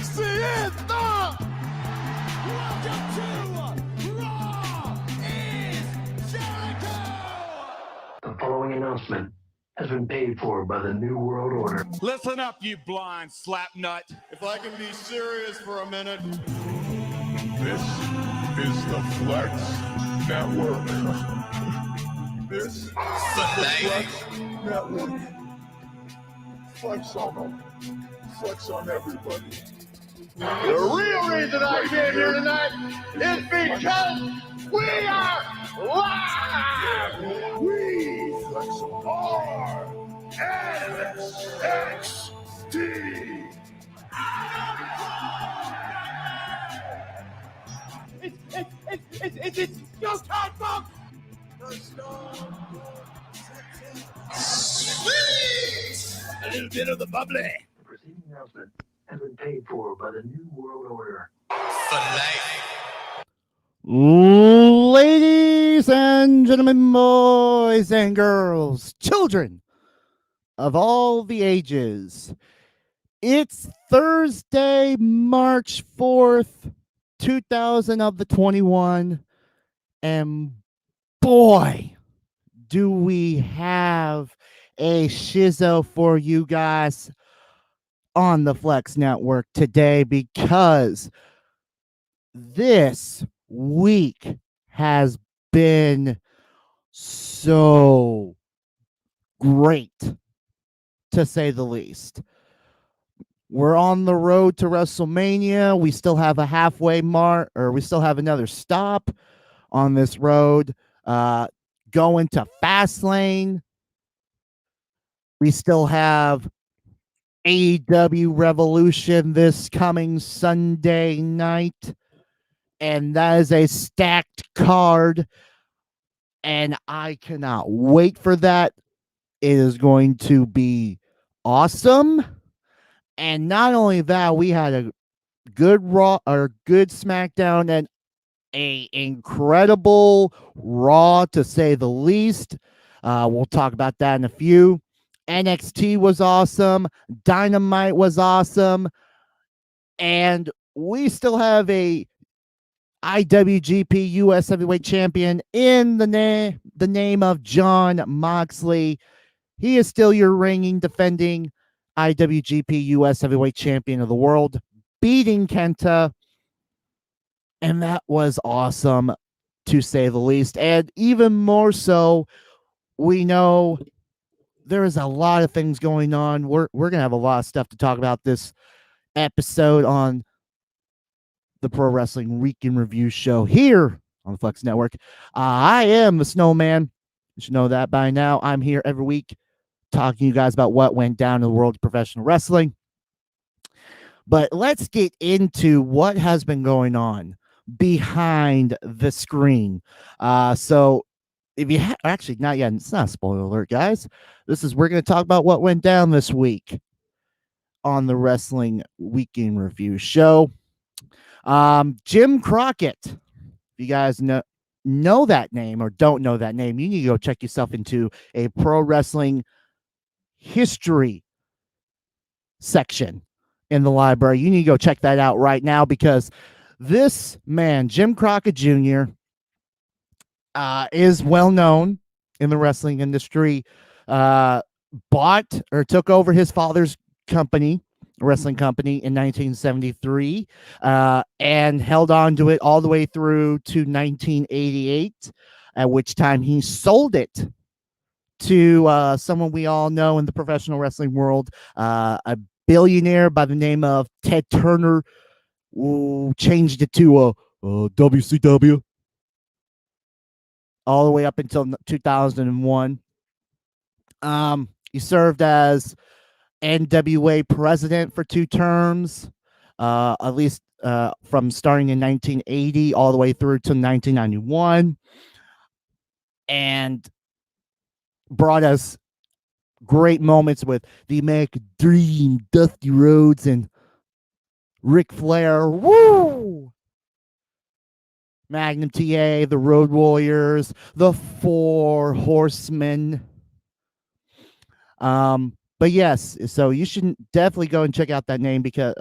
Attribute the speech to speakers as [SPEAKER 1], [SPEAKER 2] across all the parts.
[SPEAKER 1] This is the
[SPEAKER 2] Welcome to Raw is Jericho!
[SPEAKER 3] The following announcement has been paid for by the New World Order.
[SPEAKER 1] Listen up, you blind slapnut. If I can be serious for a minute.
[SPEAKER 4] This is the Flex Network. This is the Flex Network. Flex on them. Flex on everybody.
[SPEAKER 1] The real reason I came here tonight is because we are live!
[SPEAKER 4] We Flex are NXT.
[SPEAKER 2] It's go time, folks!
[SPEAKER 4] Sweet! A little bit of the bubbly.
[SPEAKER 3] The preceding announcement has been paid for by the New World Order.
[SPEAKER 4] For life.
[SPEAKER 5] Ladies and gentlemen, boys and girls, children of all the ages, it's Thursday, March 4th, 2021, and boy, do we have a shizzo for you guys on the Flex Network today, because this week has been so great, to say the least. We're on the road to WrestleMania. We still have a halfway mark, or we still have another stop on this road, going to Fastlane. We still have AEW Revolution this coming Sunday night, and that is a stacked card, and I cannot wait for that. It is going to be awesome. And not only that, we had a good Raw or good SmackDown and a incredible Raw, to say the least. We'll talk about that in a few. NXT was awesome. Dynamite was awesome. And we still have a IWGP US Heavyweight Champion in the name of Jon Moxley. He is still your reigning, defending IWGP US Heavyweight Champion of the world, beating Kenta. And that was awesome, to say the least. And even more so, we know there is a lot of things going on. We're going to have a lot of stuff to talk about this episode on the Pro Wrestling Weekend Review show here on the Flex Network. I am the Snowman. You should know that by now. I'm here every week talking to you guys about what went down in the world of professional wrestling. But let's get into what has been going on behind the screen. So if you actually not yet, it's not a spoiler alert, guys. We're going to talk about what went down this week on the Wrestling Weekend Review show. Jim Crockett, if you guys know that name or don't know that name, you need to go check yourself into a pro wrestling history section in the library. You need to go check that out right now, because this man, Jim Crockett Jr., is well known in the wrestling industry. Bought or took over his father's company, wrestling company, in 1973, and held on to it all the way through to 1988, at which time he sold it to someone we all know in the professional wrestling world, a billionaire by the name of Ted Turner, who changed it to WCW all the way up until 2001. He served as NWA president for 2 terms, at least from starting in 1980 all the way through to 1991, and brought us great moments with the American Dream, Dusty Rhodes, and Ric Flair. Woo! Magnum TA, the Road Warriors, the Four Horsemen. But but yes, so you should definitely go and check out that name because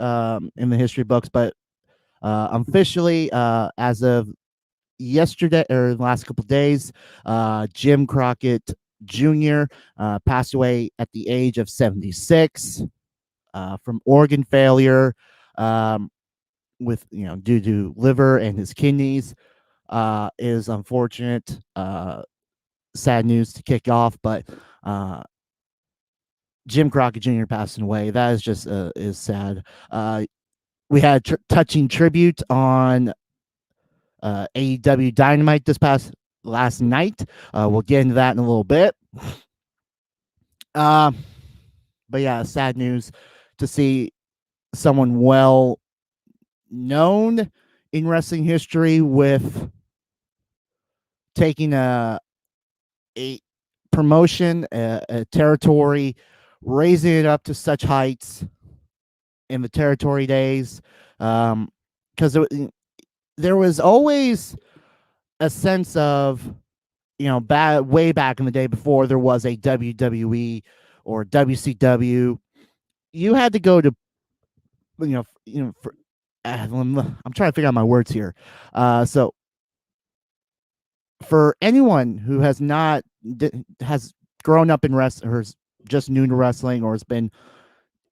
[SPEAKER 5] in the history books. But officially, as of yesterday or the last couple of days, Jim Crockett Jr. Passed away at the age of 76 from organ failure, with due to liver and his kidneys. Is unfortunate. Sad news to kick off, but Jim Crockett Jr. passing away. That is just is sad. We had touching tribute on AEW Dynamite last night. We'll get into that in a little bit. But yeah, sad news to see someone well known in wrestling history with taking a promotion, a territory, raising it up to such heights in the territory days. Because there was always a sense of, way back in the day before there was a WWE or WCW, you had to go to, I'm trying to figure out my words here. So for anyone who has grown up in wrestling, or is just new to wrestling, or has been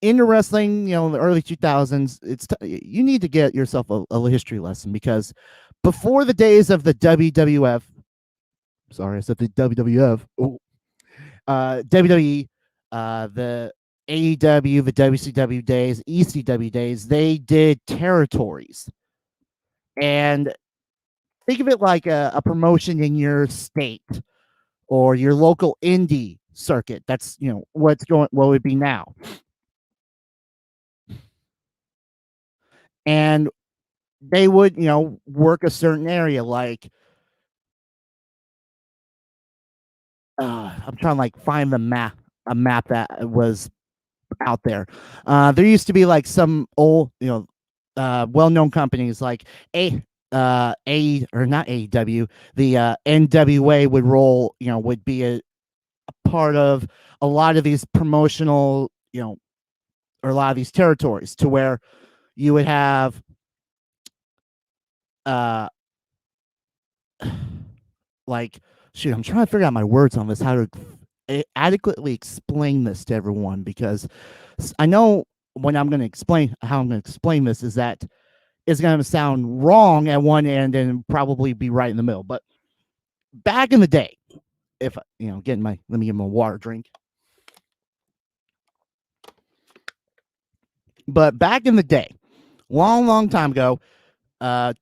[SPEAKER 5] into wrestling, in the early 2000s, you need to get yourself a history lesson, because before the days of the WWF, sorry, I said the WWF, WWE, the AEW, the WCW days, ECW days, they did territories. And think of it like a promotion in your state or your local indie circuit. That's what would be now. And they would work a certain area, like I'm trying to find a map that was out there. There used to be some old well-known companies like or not AEW, the NWA would be a part of a lot of these promotional, or a lot of these territories, to where you would have shoot, I'm trying to figure out my words on this, how to adequately explain this to everyone, because I know when I'm going to explain how I'm going to explain this is that it's going to sound wrong at one end and probably be right in the middle. But back in the day, if let me get my water drink. But back in the day, long time ago,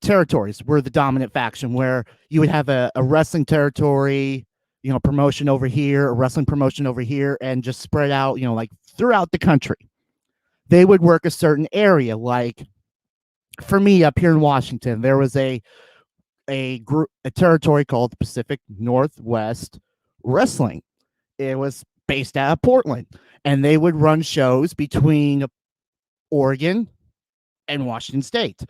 [SPEAKER 5] territories were the dominant faction, where you would have a wrestling territory, promotion over here, a wrestling promotion over here, and just spread out, throughout the country. They would work a certain area. Like for me up here in Washington, there was a territory called the Pacific Northwest Wrestling. It was based out of Portland, and they would run shows between Oregon and Washington State.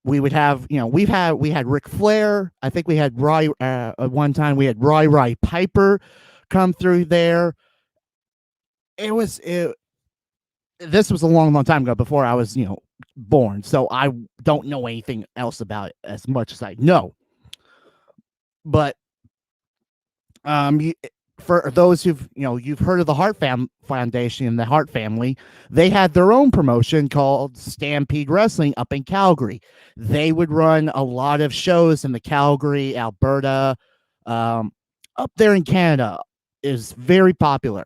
[SPEAKER 5] We would have, we had Ric Flair. I think we had at one time we had Roddy Piper come through there. This was a long time ago, before I was, born. So I don't know anything else about it as much as I know. But for those you've heard of the Hart Foundation and the Hart family, they had their own promotion called Stampede Wrestling up in Calgary. They would run a lot of shows in the Calgary, Alberta, up there in Canada is very popular.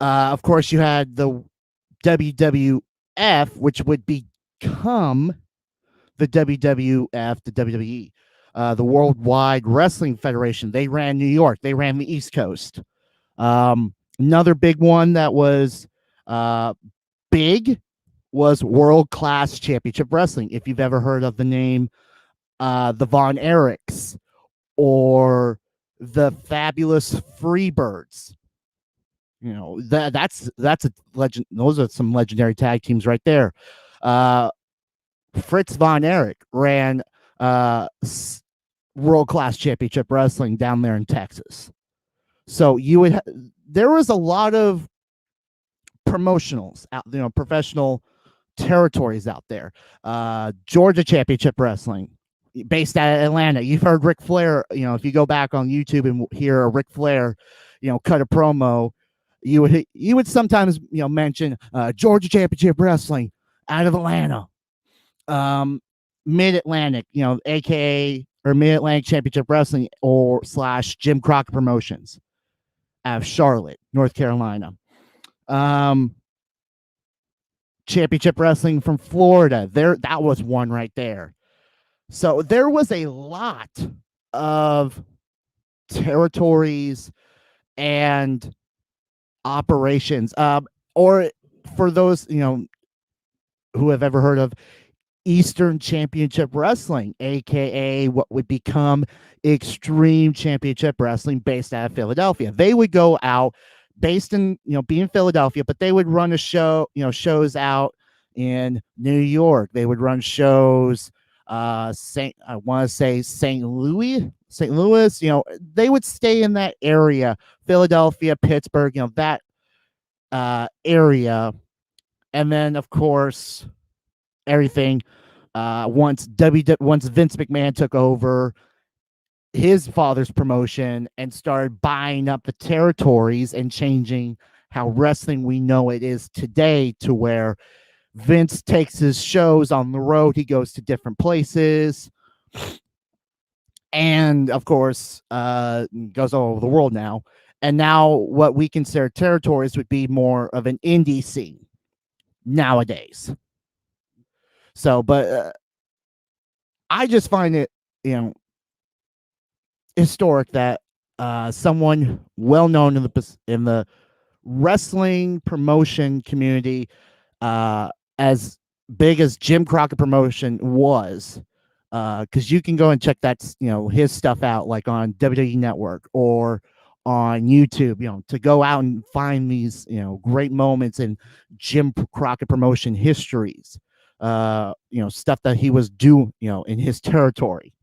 [SPEAKER 5] Of course, you had the WWF, which would become the WWF, the WWE. The Worldwide Wrestling Federation. They ran New York. They ran the East Coast. Another big one that was big was World Class Championship Wrestling. If you've ever heard of the name the Von Erichs or the Fabulous Freebirds, that's a legend. Those are some legendary tag teams right there. Fritz Von Erich ran World Class Championship Wrestling down there in Texas. So there was a lot of promotionals out, professional territories out there. Georgia Championship Wrestling, based out of Atlanta. You've heard Ric Flair. If you go back on YouTube and hear a Ric Flair, cut a promo, you would sometimes mention Georgia Championship Wrestling out of Atlanta. Mid Atlantic, AKA or Mid Atlantic Championship Wrestling or / Jim Crockett Promotions out of Charlotte, North Carolina. Championship Wrestling from Florida. That was one right there. So there was a lot of territories and operations. Or for those, who have ever heard of Eastern Championship Wrestling, aka what would become Extreme Championship Wrestling, based out of Philadelphia. They would go out based in, being Philadelphia, but they would run a show, shows out in New York. They would run shows, I want to say St. Louis, they would stay in that area, Philadelphia, Pittsburgh, that area. And then, of course, everything, once Vince McMahon took over his father's promotion and started buying up the territories and changing how wrestling we know it is today, to where Vince takes his shows on the road. He goes to different places, and of course, goes all over the world now. And now what we consider territories would be more of an indie scene nowadays. So, but I just find it, historic that someone well known in the wrestling promotion community, as big as Jim Crockett Promotion was, because you can go and check that, his stuff out, like on WWE Network or on YouTube, to go out and find these, great moments in Jim Crockett Promotion histories, stuff that he was doing, in his territory.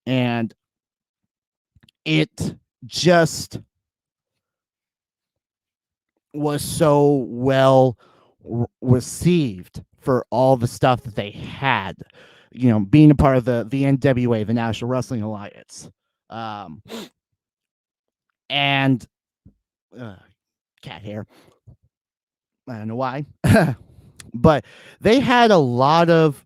[SPEAKER 5] And it just was so well received for all the stuff that they had, being a part of the NWA, the National Wrestling Alliance. And cat hair. I don't know why. But they had a lot of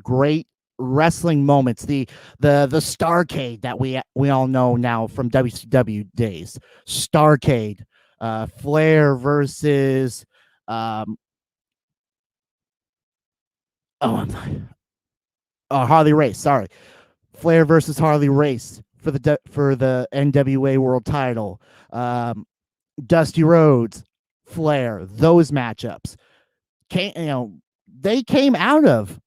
[SPEAKER 5] great wrestling moments. The Starcade that we all know now from WCW days. Starcade, Flair versus Harley Race. Sorry, Flair versus Harley Race for the NWA World Title. Dusty Rhodes, Flair. Those matchups they came out of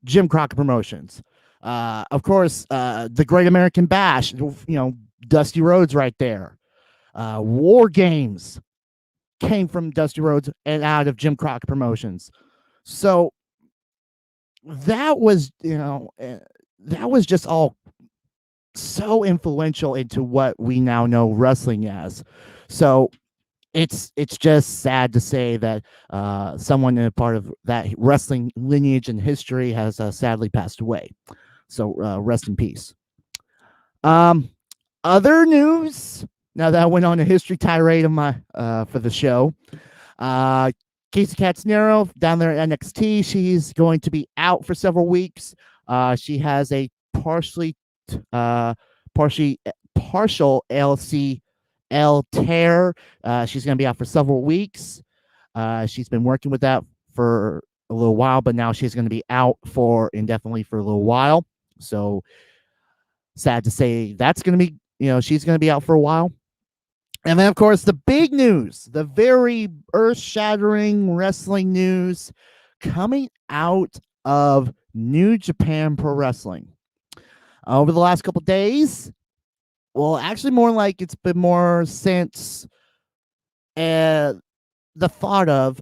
[SPEAKER 5] Jim Crockett Promotions. Of course, the Great American Bash, Dusty Rhodes right there. War Games came from Dusty Rhodes and out of Jim Crockett Promotions. So that was, that was just all so influential into what we now know wrestling as. So it's just sad to say that someone in a part of that wrestling lineage and history has sadly passed away. So rest in peace. Other news. Now that I went on a history tirade of my for the show. Casey Catanzaro down there at NXT. She's going to be out for several weeks. She has a partial LCL tear. She's going to be out for several weeks. She's been working with that for a little while, but now she's going to be out for indefinitely for a little while. So sad to say that's going to be, she's going to be out for a while. And then, of course, the big news, the very earth-shattering wrestling news coming out of New Japan Pro Wrestling. Over the last couple days, well, actually more like it's been more since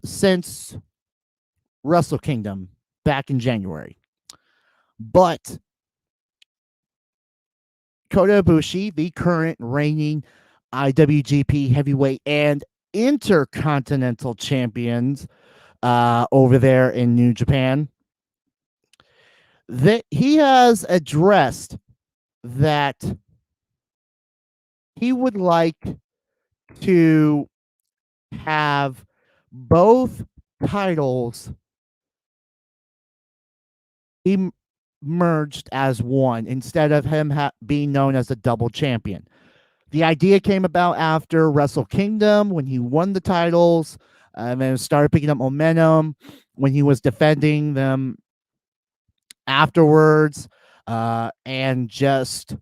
[SPEAKER 5] since Wrestle Kingdom back in January. But Kota Ibushi, the current reigning IWGP Heavyweight and Intercontinental Champions over there in New Japan, that he has addressed that he would like to have both titles be merged as one instead of him being known as a double champion. The idea came about after Wrestle Kingdom when he won the titles and then started picking up momentum when he was defending them afterwards, and just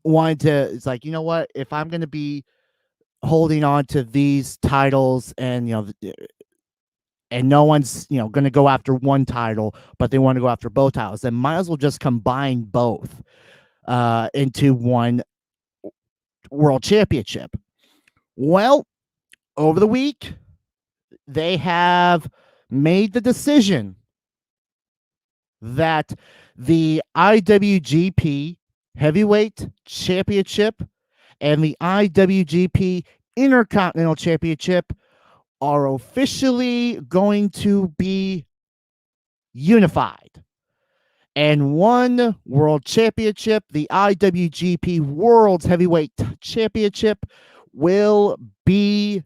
[SPEAKER 5] wanted to, it's like, you know what, if I'm going to be holding on to these titles and, and no one's, going to go after one title, but they want to go after both titles, then might as well just combine both into one world championship. Well, over the week, they have made the decision that the IWGP Heavyweight Championship and the IWGP Intercontinental Championship are officially going to be unified. And one world championship, the IWGP World Heavyweight Championship, will be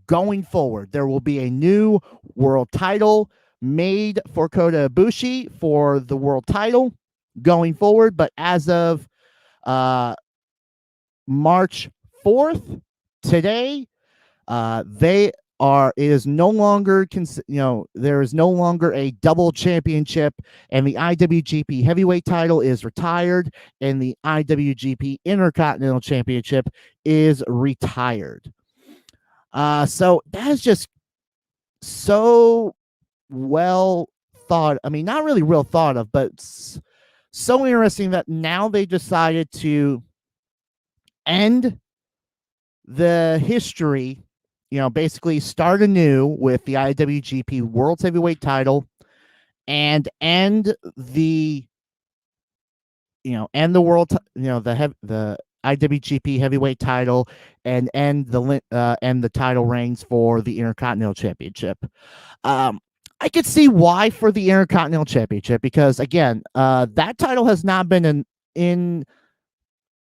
[SPEAKER 5] going forward. There will be a new world title made for Kota Ibushi for the world title going forward. But as of March 4th, today, it is no longer, there is no longer a double championship, and the IWGP Heavyweight title is retired, and the IWGP Intercontinental Championship is retired. So that is just so well thought. I mean, not really real thought of, but so interesting that now they decided to end the history, basically start anew with the IWGP World Heavyweight title and end the world, the IWGP Heavyweight title and end the title reigns for the Intercontinental Championship. I could see why for the Intercontinental Championship, because again, that title has not been in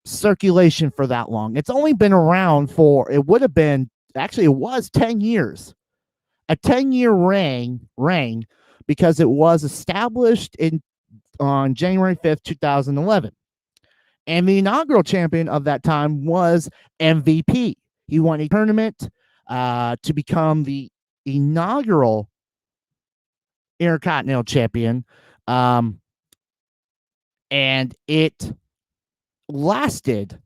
[SPEAKER 5] circulation for that long. It's only been around for, it was 10 years, a 10-year reign, because it was established on January 5th, 2011. And the inaugural champion of that time was MVP. He won a tournament to become the inaugural Intercontinental Champion. And it lasted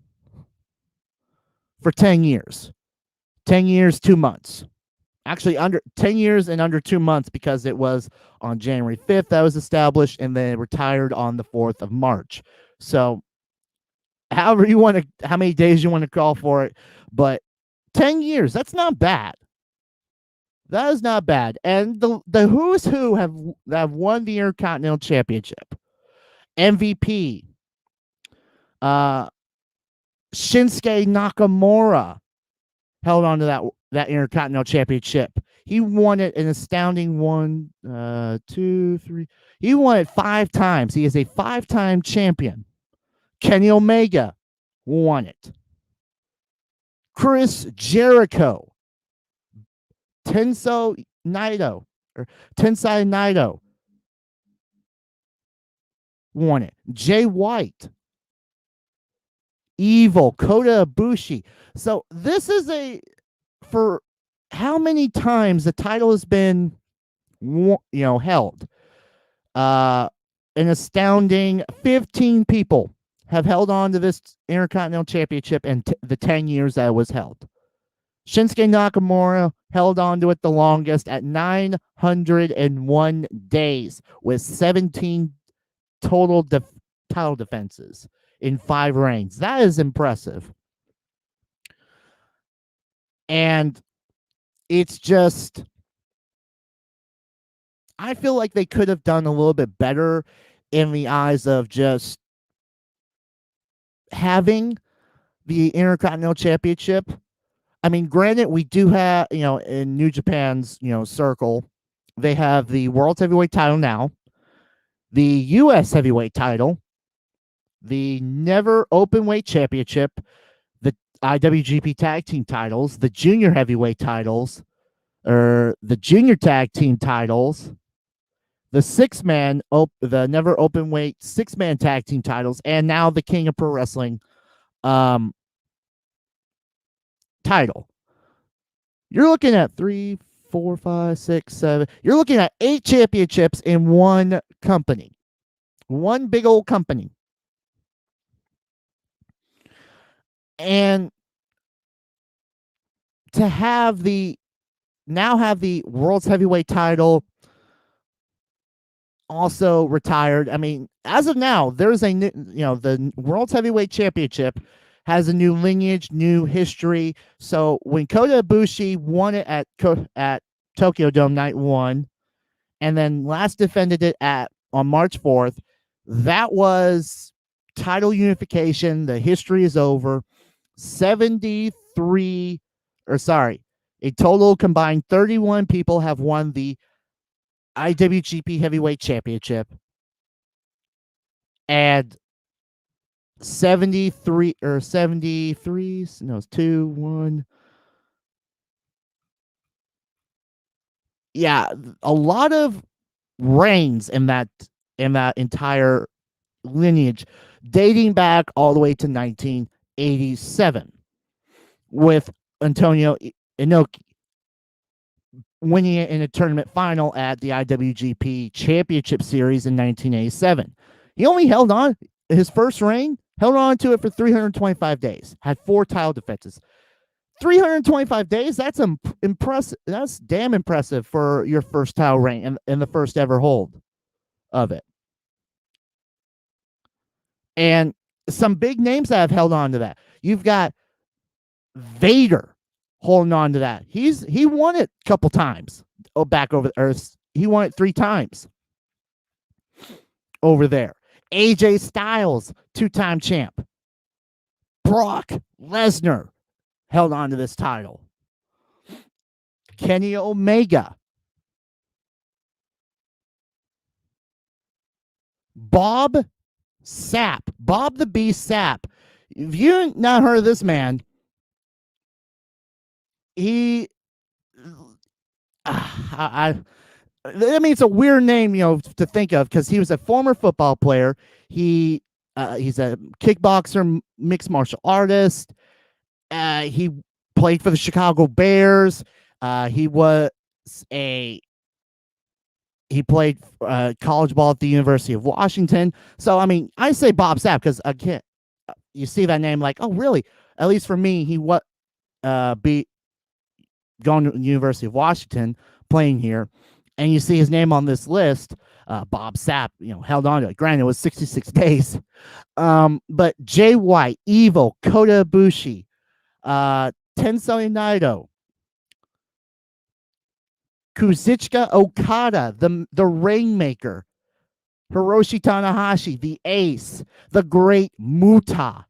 [SPEAKER 5] for 10 years. 10 years, 2 months. Actually, under 10 years and under 2 months, because it was on January 5th that was established, and then it retired on the 4th of March. So how many days you want to call for it, but 10 years, that's not bad. That is not bad. And the who's who have won the Intercontinental Championship. MVP, Shinsuke Nakamura held on to that Intercontinental Championship. He won it an astounding 1, 2, 3. He won it 5 times. He is a 5-time champion. Kenny Omega won it. Chris Jericho, Tensai Naito won it. Jay White, Evil, Kota Ibushi. So this is for how many times the title has been, held. An astounding 15 people have held on to this Intercontinental Championship in the 10 years that it was held. Shinsuke Nakamura held on to it the longest at 901 days with 17 total title defenses in 5 reigns. That is impressive. And it's just, I feel like they could have done a little bit better in the eyes of just having the Intercontinental Championship. I mean, granted, we do have, in New Japan's, circle, they have the World Heavyweight title now, the U.S. Heavyweight title, the Never Openweight Championship, the IWGP Tag Team titles, the Junior Heavyweight titles, or the Junior Tag Team titles, the Never Openweight 6-man Tag Team titles, and now the King of Pro Wrestling title. You're looking at 3, 4, 5, 6, 7. You're looking at 8 championships in one company, one big old company. And to have the World's Heavyweight title also retired. I mean, as of now, there's a new, the World's Heavyweight Championship has a new lineage, new history. So when Kota Ibushi won it at Tokyo Dome Night 1, and then last defended it on March 4th, that was title unification. The history is over. A total combined 31 people have won the IWGP Heavyweight Championship, and 73 or 73, no, it's 2, 1. Yeah, a lot of reigns in that entire lineage, dating back all the way to 1987, with Antonio Inoki winning it in a tournament final at the IWGP Championship Series in 1987. He only held on his first reign, held on to it for 325 days, had 4 title defenses. 325 days, that's impressive. That's damn impressive for your first title reign and the first ever hold of it. And some big names that have held on to that. You've got Vader holding on to that. He won it a couple times back over the earth. He won it 3 times over there. AJ Styles, 2-time champ. Brock Lesnar held on to this title. Kenny Omega. Bob the Beast Sapp. If you've not heard of this man, I mean, it's a weird name, to think of, because he was a former football player. He's a kickboxer, mixed martial artist. He played for the Chicago Bears. He played college ball at the University of Washington. So, I mean, I say Bob Sapp because you see that name like, oh, really? At least for me, he going to the University of Washington, playing here, and you see his name on this list. Bob Sapp, held on to it. Granted, it was 66 days. But Jay White, Evil, Kota Ibushi, Tensei Naito, Kazuchika Okada, the Rainmaker, Hiroshi Tanahashi, the Ace, the Great Muta.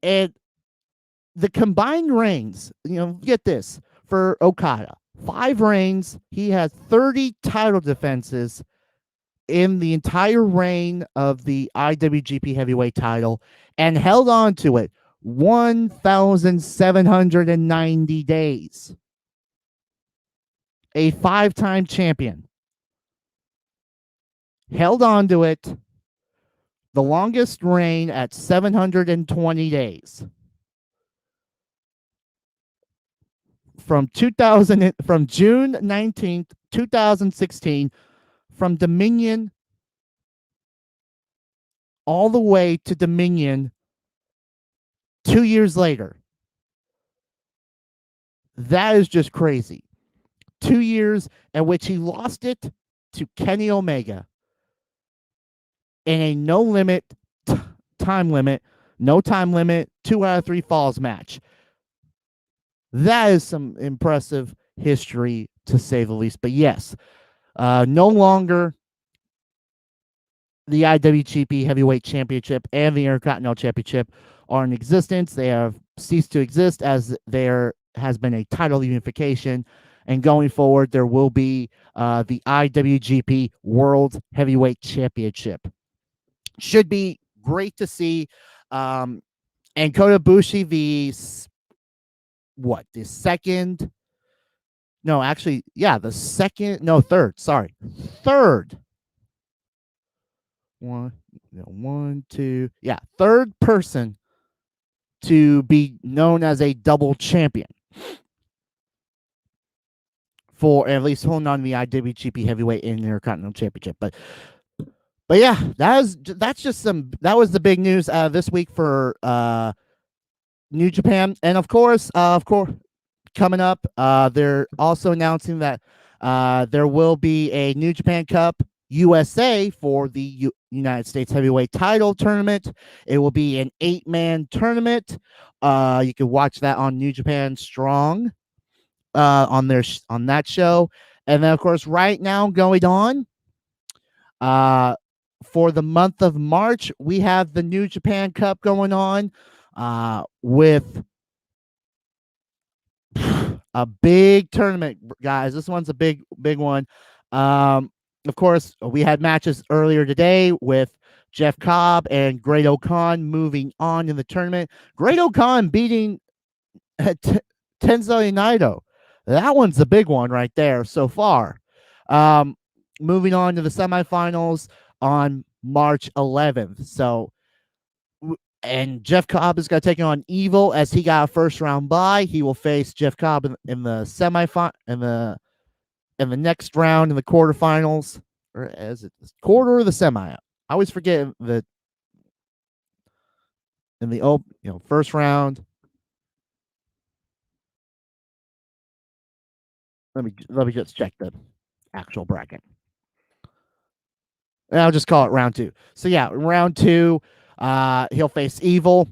[SPEAKER 5] And the combined reigns, get this, for Okada, 5 reigns. He has 30 title defenses in the entire reign of the IWGP Heavyweight title, and held on to it 1,790 days. A 5-time champion. Held on to it the longest reign at 720 days. From June 19th, 2016, from Dominion all the way to Dominion 2 years later. That is just crazy. 2 years in which he lost it to Kenny Omega in a no time limit, 2 out of 3 falls match. That is some impressive history, to say the least. But yes, no longer the IWGP Heavyweight Championship and the Intercontinental Championship are in existence. They have ceased to exist as there has been a title unification. And going forward, there will be the IWGP World Heavyweight Championship. Should be great to see. And Kota Ibushi, the second? No, actually, yeah, the second. No, third. Sorry, third. One, two. Yeah, third person to be known as a double champion for at least holding on to the IWGP Heavyweight and Intercontinental Championship. But yeah, that was the big news this week for New Japan, and of course, coming up, they're also announcing that there will be a New Japan Cup USA for the United States Heavyweight Title Tournament. It will be an 8-man tournament. You can watch that on New Japan Strong on that show. And then, of course, right now going on for the month of March, we have the New Japan Cup going on with a big tournament, guys. This one's a big one. Of course, we had matches earlier today with Jeff Cobb and Great O'Khan moving on in the tournament. Great O'Khan beating Tenzo Naito. That one's the big one right there so far. Moving on to the semifinals on March 11th. So, and Jeff Cobb is going to take on Evil as he got a first round bye. He will face Jeff Cobb in the semifinal in the next round in the quarterfinals, or is it the quarter or the semi? I always forget that in the first round. Let me just check the actual bracket. And I'll just call it round 2. So yeah, round 2, he'll face Evil.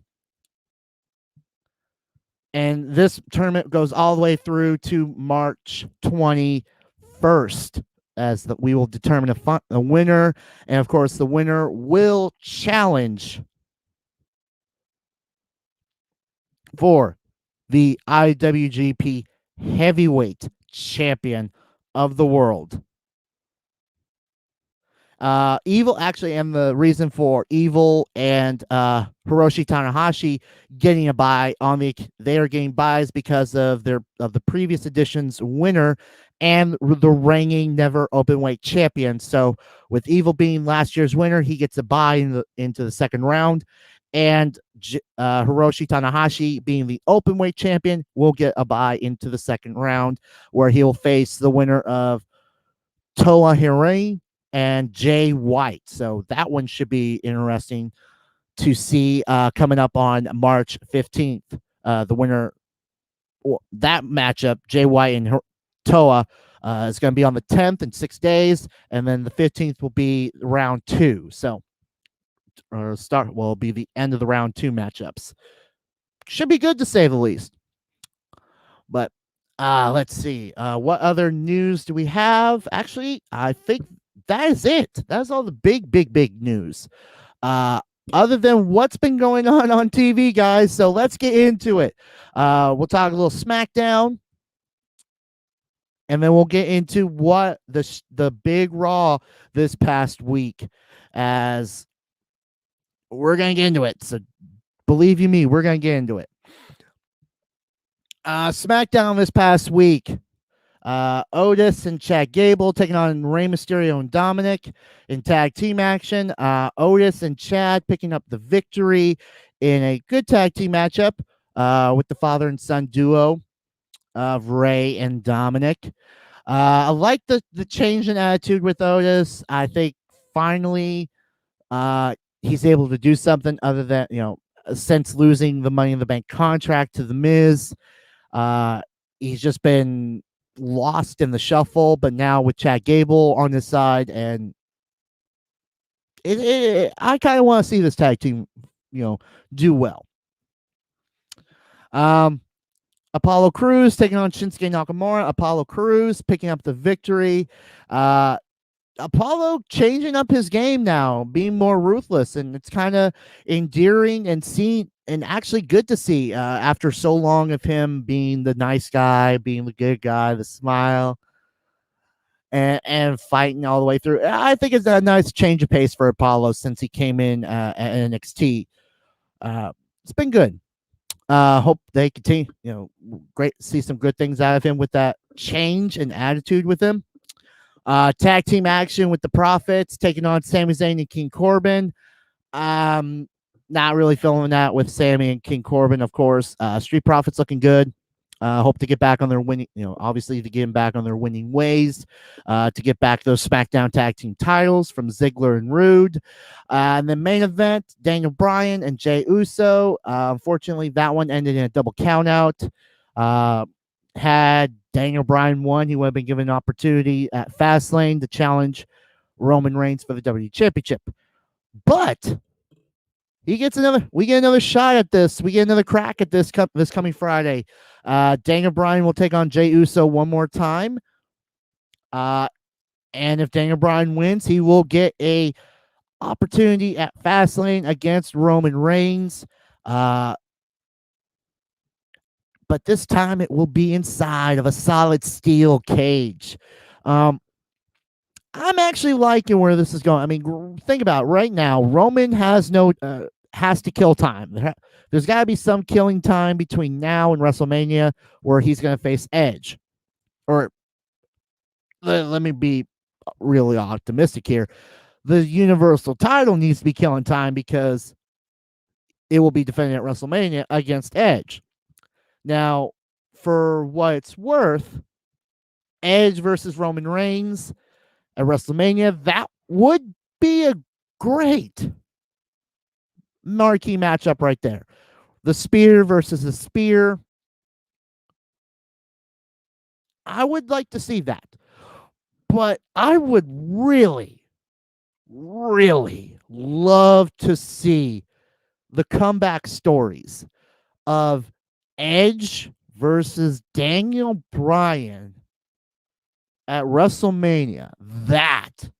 [SPEAKER 5] And this tournament goes all the way through to March 21st, as we will determine a winner. And of course, the winner will challenge for the IWGP Heavyweight Champion of the world. Evil actually, and the reason for Evil and Hiroshi Tanahashi getting a bye they are getting buys because of the previous edition's winner and the reigning never openweight champion. So with Evil being last year's winner, he gets a bye into the second round, and Hiroshi Tanahashi being the openweight champion will get a bye into the second round, where he'll face the winner of Toa Hirai and Jay White. So that one should be interesting to see coming up on March 15th. The winner, that matchup, Jay White and Toa, is going to be on the 10th in 6 days, and then the 15th will be round 2. So will be the end of the round 2 matchups. Should be good to say the least. But let's see. What other news do we have? Actually, I think that is it. That's all the big news. Other than what's been going on TV, guys. So let's get into it. We'll talk a little SmackDown, and then we'll get into what the big Raw this past week, as we're going to get into it. So believe you me, we're going to get into it. SmackDown this past week. Otis and Chad Gable taking on Rey Mysterio and Dominic in tag team action. Otis and Chad picking up the victory in a good tag team matchup with the father and son duo of Rey and Dominic. I like the change in attitude with Otis. I think finally he's able to do something other than, since losing the Money in the Bank contract to The Miz. He's just been lost in the shuffle, but now with Chad Gable on his side, and I kind of want to see this tag team, do well. Apollo Crews taking on Shinsuke Nakamura. Apollo Crews picking up the victory. Apollo changing up his game now, being more ruthless, and it's kind of endearing and actually good to see after so long of him being the nice guy, being the good guy, the smile, and fighting all the way through. I think it's a nice change of pace for Apollo since he came in at NXT. It's been good. Hope they continue. Great to see some good things out of him with that change and attitude with him. Tag team action with the Profits taking on Sami Zayn and King Corbin. Not really feeling that with Sami and King Corbin, of course. Street Profits looking good. Hope to get back on their winning, obviously to get back on their winning ways, to get back those SmackDown tag team titles from Ziggler and Rude. And the main event, Daniel Bryan and Jey Uso. Unfortunately, that one ended in a double count out. Had Daniel Bryan won, he would have been given an opportunity at Fastlane to challenge Roman Reigns for the WWE Championship. But we get another shot at this. We get another crack at this coming Friday. Daniel Bryan will take on Jey Uso one more time. And if Daniel Bryan wins, he will get a opportunity at Fastlane against Roman Reigns. But this time it will be inside of a solid steel cage. I'm actually liking where this is going. I mean, think about it. Right now, Roman has to kill time. There's got to be some killing time between now and WrestleMania where he's going to face Edge. Or let me be really optimistic here. The Universal title needs to be killing time because it will be defended at WrestleMania against Edge. Now, for what it's worth, Edge versus Roman Reigns at WrestleMania, that would be a great marquee matchup right there. The spear versus the spear. I would like to see that. But I would really, really love to see the comeback stories of Edge versus Daniel Bryan at WrestleMania. That,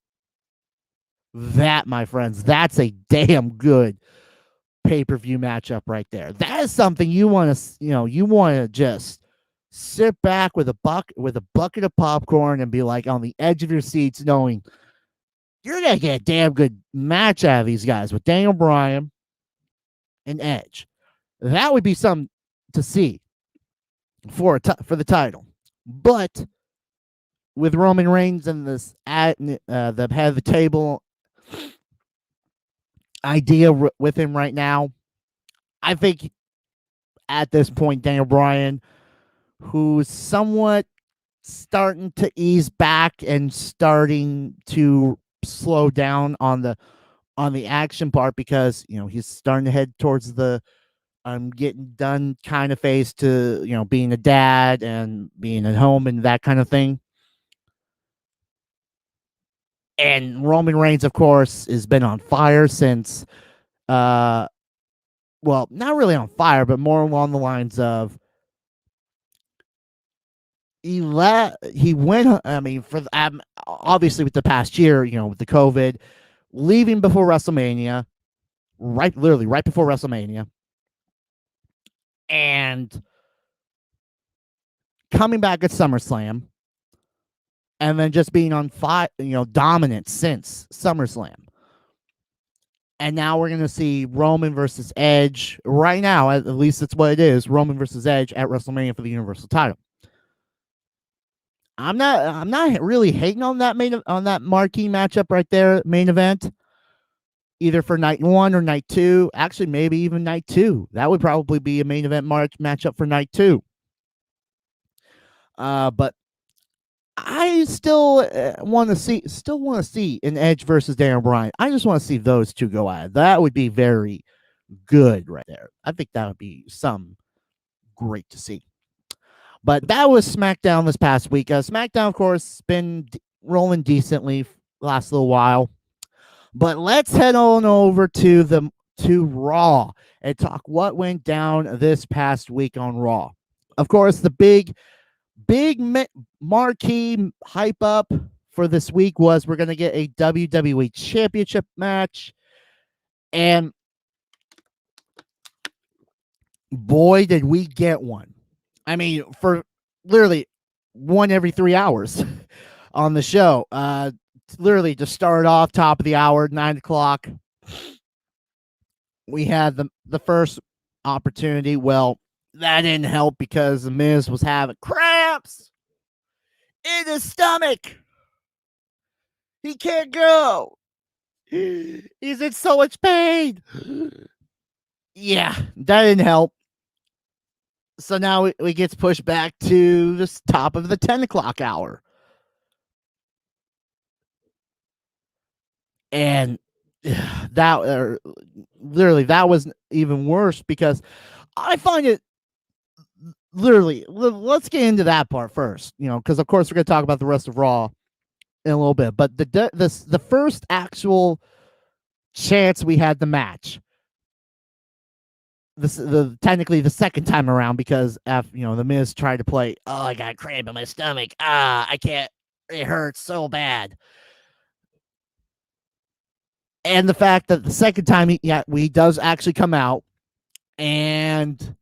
[SPEAKER 5] my friends, that's a damn good pay-per-view matchup right there. That is something you want to just sit back with a bucket of popcorn and be like on the edge of your seats, knowing you're gonna get a damn good match out of these guys with Daniel Bryan and Edge. That would be something to see for the title. But with Roman Reigns and this the head of the table idea with him right now, I think at this point Daniel Bryan, who's somewhat starting to ease back and starting to slow down on the action part because he's starting to head towards the I'm getting done kind of phase to being a dad and being at home and that kind of thing. And Roman Reigns, of course, has been on fire since well, not really on fire, but more along the lines of he went. I mean, obviously with the past year, with the COVID, leaving before WrestleMania, literally right before WrestleMania, and coming back at SummerSlam, and then just being on fire, dominant since SummerSlam. And now we're going to see Roman versus Edge. Right now, at least that's what it is. Roman versus Edge at WrestleMania for the Universal title. I'm not really hating on that marquee matchup right there, main event. Either for night 1 or night 2. Actually, maybe even night 2. That would probably be a main event matchup for night 2. But I still want to see an Edge versus Daniel Bryan. I just want to see those two go at it. That would be very good right there. I think that would be some great to see. But that was SmackDown this past week. SmackDown, of course, been rolling decently last little while. But let's head on over to Raw and talk what went down this past week on Raw. Of course, the big marquee hype up for this week was we're going to get a WWE Championship match. And boy, did we get one. I mean, for literally one every 3 hours on the show. Literally to start off top of the hour, 9 o'clock. We had the first opportunity. Well, that didn't help because the Miz was having cramps in his stomach. He can't go. He's in so much pain. Yeah, that didn't help. So now we gets pushed back to the top of the 10 o'clock hour. And that literally that was even worse because I find it literally, let's get into that part first, because of course we're going to talk about the rest of Raw in a little bit. But the first actual chance we had the match, technically the second time around, because after, the Miz tried to play, oh, I got a cramp in my stomach. I can't. It hurts so bad. And the fact that the second time he does actually come out, and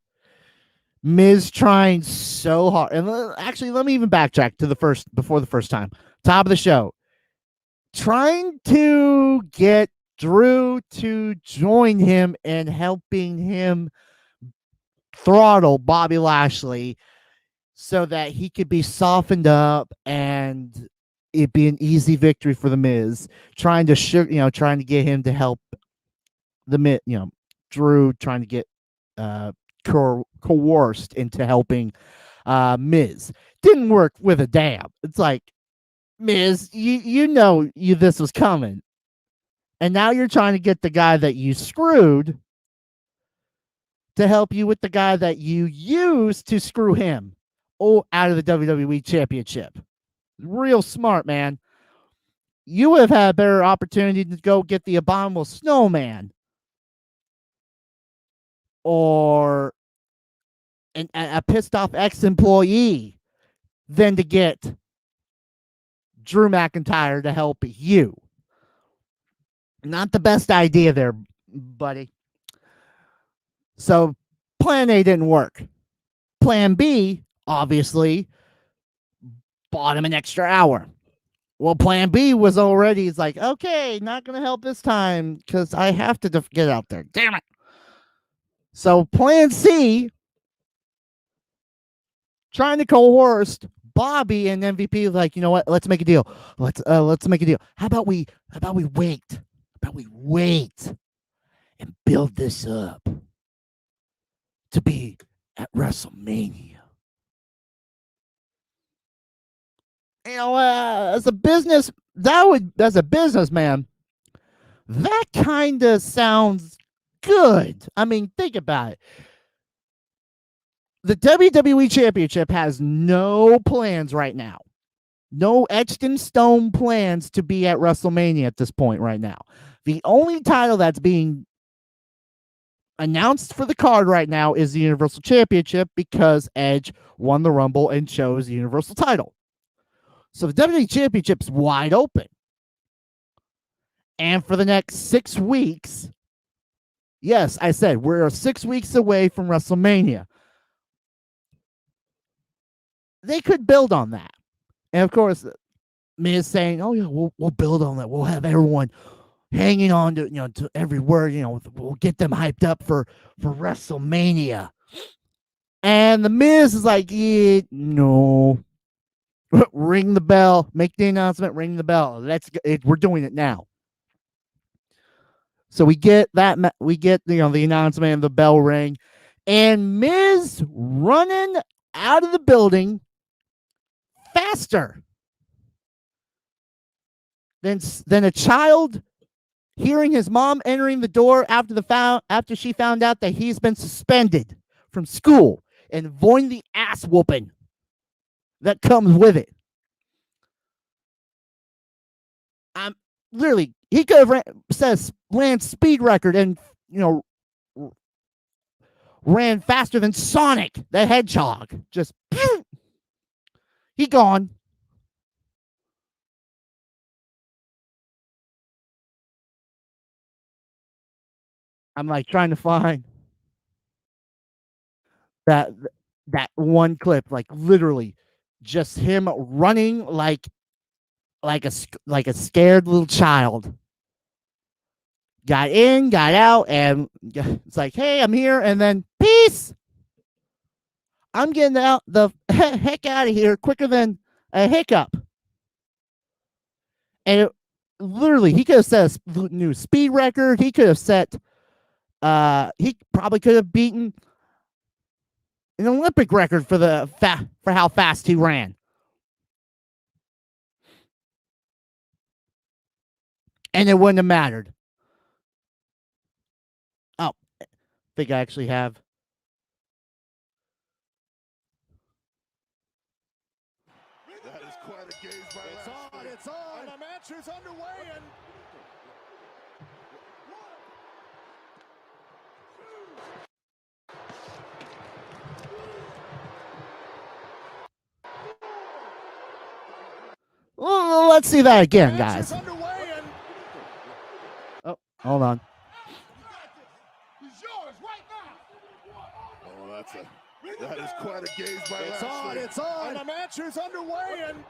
[SPEAKER 5] Miz trying so hard. And actually, let me even backtrack to before the first time. Top of the show. Trying to get Drew to join him and helping him throttle Bobby Lashley so that he could be softened up and it be an easy victory for the Miz. Trying to get him to help the Miz, Drew trying to get coerced into helping Miz. Didn't work with a damn. It's like, Miz, this was coming. And now you're trying to get the guy that you screwed to help you with the guy that you used to screw him out of the WWE Championship. Real smart, man. You would have had a better opportunity to go get the Abominable Snowman or a pissed off ex-employee than to get Drew McIntyre to help you. Not the best idea there, buddy. So plan A didn't work. Plan B, obviously, bought him an extra hour. Well, plan B was already, it's like, okay, not going to help this time because I have to get out there. Damn it. So plan C, trying to coerce Bobby and MVP, like, you know what? Let's make a deal. Let's make a deal. How about we wait? How about we wait and build this up to be at WrestleMania? As a businessman, that kind of sounds good. I mean, think about it. The WWE Championship has no plans right now. No etched in stone plans to be at WrestleMania at this point right now. The only title that's being announced for the card right now is the Universal Championship because Edge won the Rumble and chose the Universal title. So the WWE Championship's wide open. And for the next 6 weeks, yes, I said we're 6 weeks away from WrestleMania. They could build on that. And of course, Miz saying, oh yeah, we'll build on that. We'll have everyone hanging on to, to every word, we'll get them hyped up for WrestleMania. And the Miz is like, yeah, no. Ring the bell, make the announcement, ring the bell. We're doing it now. So we get the announcement and the bell ring, and Miz running out of the building faster than a child hearing his mom entering the door after she found out that he's been suspended from school and avoiding the ass whooping that comes with it. Literally, he could have says land speed record and ran faster than Sonic the Hedgehog. Just he gone. I'm like trying to find that one clip, like literally just him running like a scared little child. Got in, got out, and it's like, hey, I'm here, and then peace. I'm getting out the heck out of here quicker than a hiccup. And literally, he could have set a new speed record. He could have set, he probably could have beaten an Olympic record for for how fast he ran. And it wouldn't have mattered. Oh, I think I actually have.
[SPEAKER 4] That is quite a gaze by Lashley.
[SPEAKER 2] It's on. The match is underway and
[SPEAKER 5] Well, let's see that again, guys.
[SPEAKER 2] underway and
[SPEAKER 5] Oh, hold on.
[SPEAKER 2] he's yours right now.
[SPEAKER 4] Oh, that is quite a gaze by
[SPEAKER 2] It's on.
[SPEAKER 4] Lashley.
[SPEAKER 2] It's on. And the match is underway and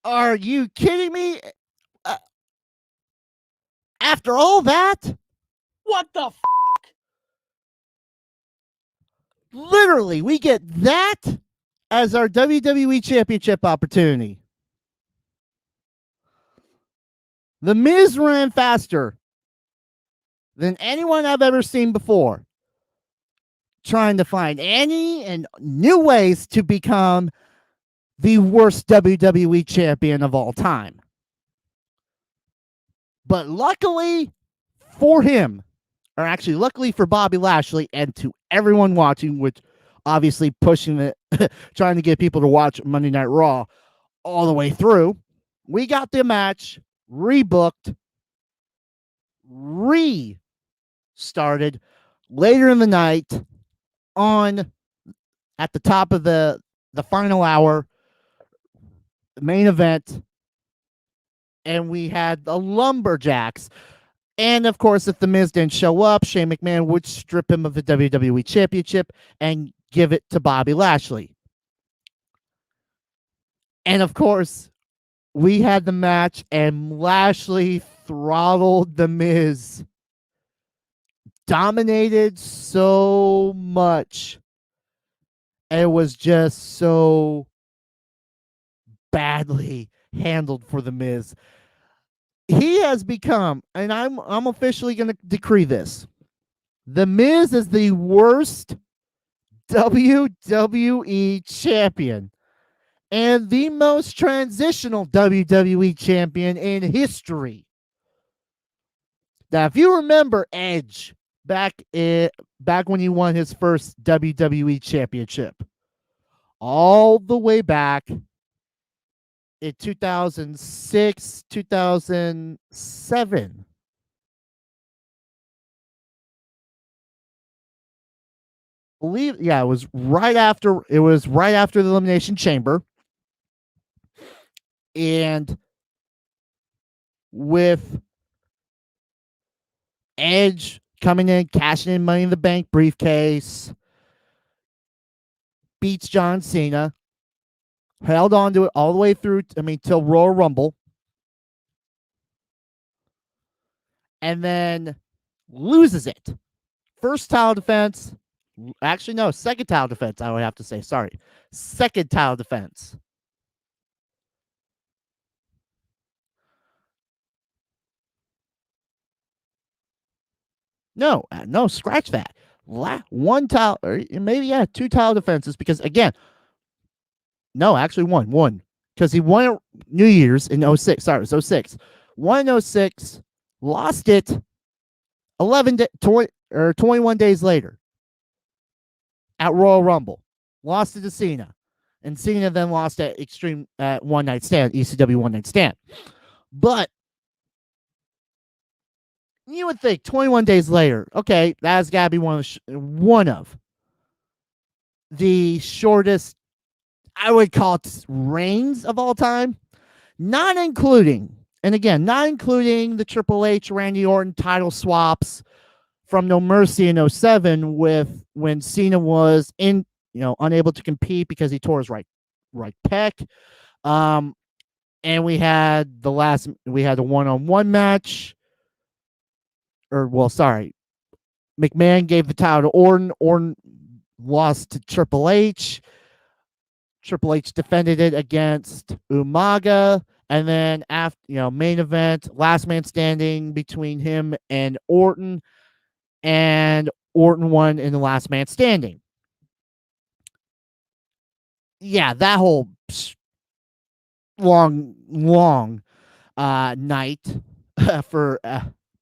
[SPEAKER 5] Are you kidding me? After all that? What the f? Literally, we get that as our WWE Championship opportunity. The Miz ran faster than anyone I've ever seen before, trying to find any and new ways to become the worst WWE champion of all time. But luckily for him, or actually luckily for Bobby Lashley and to everyone watching, which obviously pushing it, trying to get people to watch Monday Night Raw all the way through, we got the match rebooked, restarted later in the night at the top of the final hour, main event, and we had the Lumberjacks. And of course, if the Miz didn't show up, Shane McMahon would strip him of the WWE Championship and give it to Bobby Lashley. And of course, we had the match, and Lashley throttled the Miz. Dominated so much. It was just so badly handled for the Miz. He has become, and I'm officially going to decree this, the Miz is the worst WWE champion and the most transitional WWE champion in history. Now, if you remember Edge back when he won his first WWE championship, all the way back in 2006, 2007. It was right after the Elimination Chamber. And with Edge coming in, cashing in Money in the Bank briefcase, beats John Cena, held on to it all the way through, till Royal Rumble. And then loses it. First title defense. Actually, no, second title defense, I would have to say. Sorry. Second title defense. No, scratch that. One title, or maybe, two title defenses, because again, no, actually one. Because he won New Year's in 06. Sorry, it was 06. Won in 06, lost it 21 days later at Royal Rumble. Lost it to Cena. And Cena then lost at Extreme One Night Stand, ECW One Night Stand. But You would think 21 days later, okay, that's got to be one of the shortest, I would call it, reigns of all time, not including the Triple H Randy Orton title swaps from No Mercy in 07 with when Cena was unable to compete because he tore his right pec. And we had a one-on-one match. McMahon gave the title to Orton. Orton lost to Triple H. Triple H defended it against Umaga. And then after, main event, last man standing between him and Orton won in the last man standing. Yeah, that whole long night for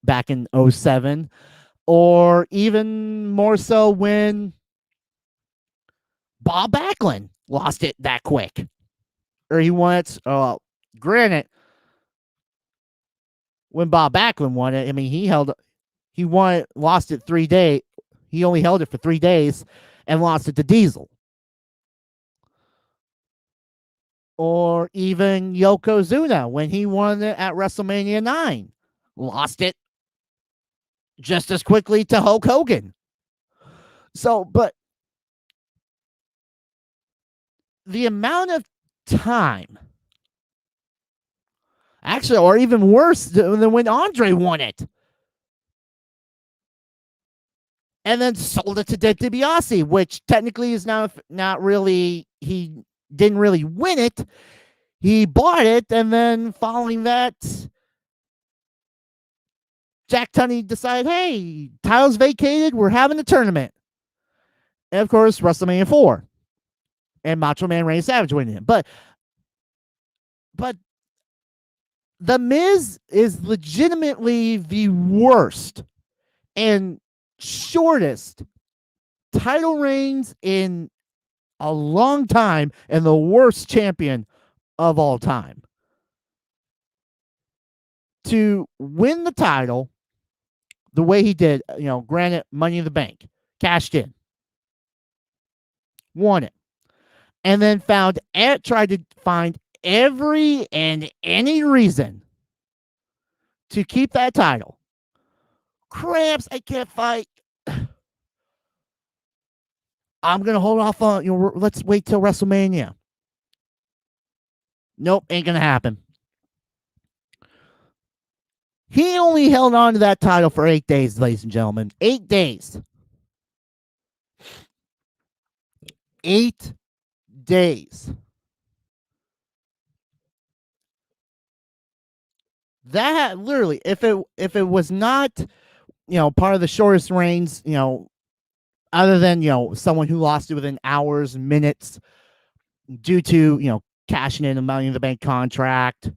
[SPEAKER 5] back in 07, or even more so when Bob Backlund lost it that quick, or he won it. Granted, when Bob Backlund won it, I mean, lost it 3 days. He only held it for 3 days and lost it to Diesel. Or even Yokozuna when he won it at WrestleMania 9. Lost it just as quickly to Hulk Hogan. So, but the amount of time, actually, or even worse than when Andre won it, and then sold it to Ted DiBiase, which technically is not really, he didn't really win it. He bought it, and then following that, Jack Tunney decided, hey, title's vacated, we're having a tournament. And of course, WrestleMania 4. And Macho Man Randy Savage winning it. But The Miz is legitimately the worst and shortest title reigns in a long time, and the worst champion of all time. To win the title the way he did, granted, Money in the Bank, cashed in, won it, and then tried to find every and any reason to keep that title. Cramps, I can't fight. I'm going to hold off on, let's wait till WrestleMania. Nope, ain't going to happen. He only held on to that title for 8 days, ladies and gentlemen. 8 days. 8 days. That literally, if it was not, part of the shortest reigns, other than, someone who lost it within hours, minutes, due to, cashing in a Money in the Bank contract,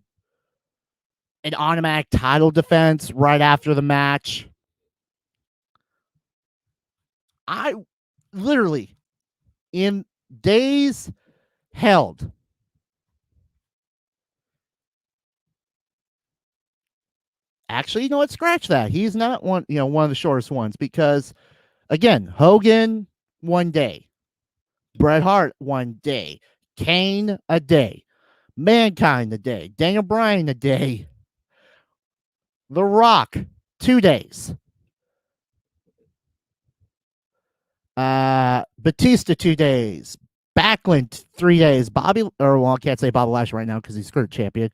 [SPEAKER 5] an automatic title defense right after the match. I literally, in days held, actually, scratch that. He's not one of the shortest ones, because again, Hogan 1 day, Bret Hart 1 day, Kane a day, Mankind a day, Daniel Bryan a day, The Rock 2 days, Batista 2 days, Backlund 3 days, I can't say Bobby Lashley right now because he's current champion.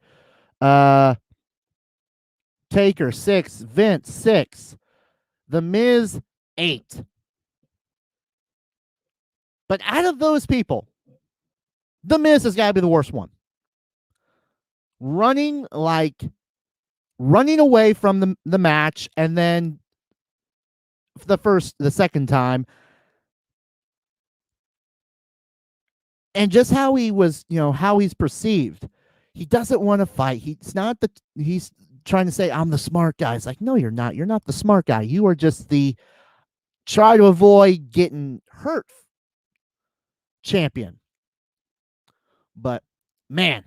[SPEAKER 5] Taker 6, Vince 6, The Miz 8. But out of those people, The Miz has got to be the worst one. Running away from the match, and then the second time, and just how he was, how he's perceived. He doesn't want to fight. He's trying to say, I'm the smart guy. It's like, no, you're not. You're not the smart guy. You are just the try to avoid getting hurt champion. But man,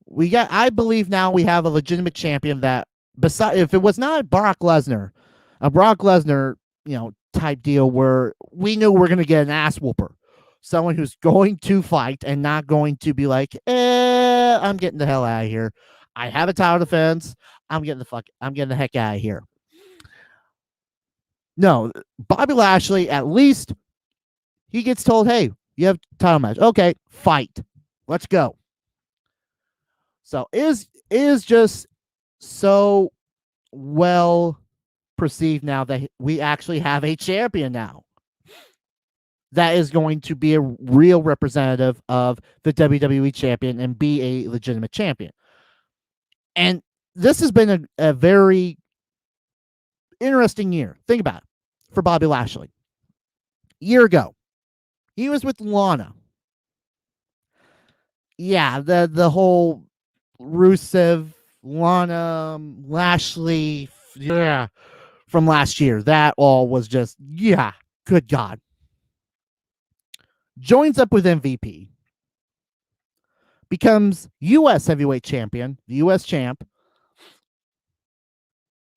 [SPEAKER 5] I believe now we have a legitimate champion that, if it was not Brock Lesnar, a Brock Lesnar, type deal where we knew we're going to get an ass whooper. Someone who's going to fight and not going to be like, I'm getting the hell out of here. I have a title defense. I'm getting the heck out of here. No, Bobby Lashley, at least he gets told, hey, you have a title match. Okay, fight. Let's go. So is just so well perceived now that we actually have a champion now that is going to be a real representative of the WWE champion and be a legitimate champion. And this has been a very interesting year. Think about it for Bobby Lashley. A year ago, he was with Lana. Yeah, the whole Rusev, Lana, Lashley, yeah, from last year. That all was just, yeah, good God. Joins up with MVP. Becomes U.S. heavyweight champion, the U.S. champ.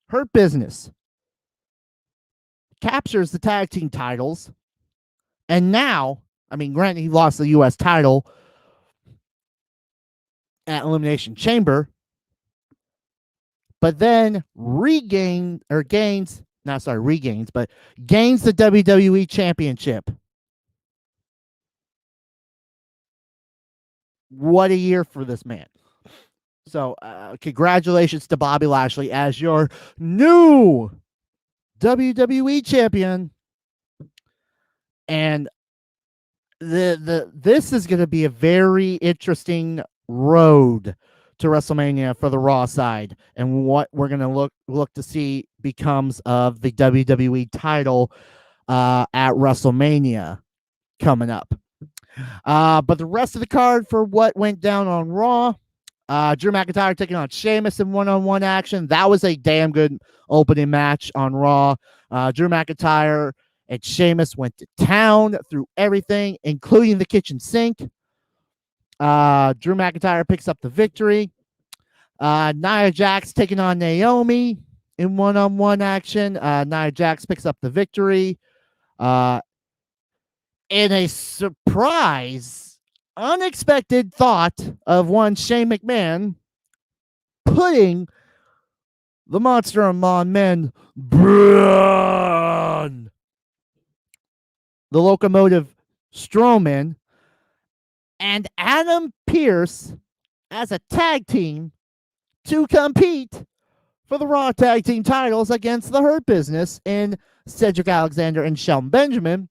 [SPEAKER 5] Hurt Business. Captures the tag team titles. And now, I mean, granted, he lost the U.S. title at Elimination Chamber, but then gains the WWE Championship. What a year for this man. So, congratulations to Bobby Lashley as your new WWE champion. And this is going to be a very interesting road to WrestleMania for the Raw side, and what we're going to look to see becomes of the WWE title at WrestleMania coming up. But the rest of the card for what went down on Raw, Drew McIntyre taking on Sheamus in one-on-one action. That was a damn good opening match on Raw. Drew McIntyre and Sheamus went to town through everything, including the kitchen sink. Drew McIntyre picks up the victory. Nia Jax taking on Naomi in one-on-one action. Nia Jax picks up the victory. In a surprise, unexpected thought of one Shane McMahon putting the Monster Among Men, Braun, the Locomotive Strowman, and Adam Pearce as a tag team to compete for the Raw Tag Team titles against the Hurt Business in Cedric Alexander and Shelton Benjamin.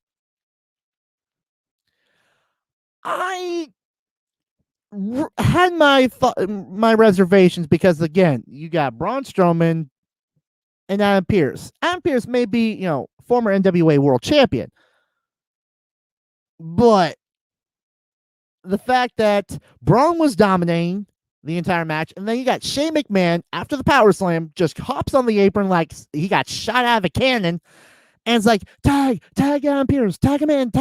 [SPEAKER 5] I had my reservations because, again, you got Braun Strowman and Adam Pearce. Adam Pearce may be, former NWA World Champion, but the fact that Braun was dominating the entire match, and then you got Shane McMahon after the power slam just hops on the apron like he got shot out of a cannon, and it's like, tag Adam Pearce, tag him in,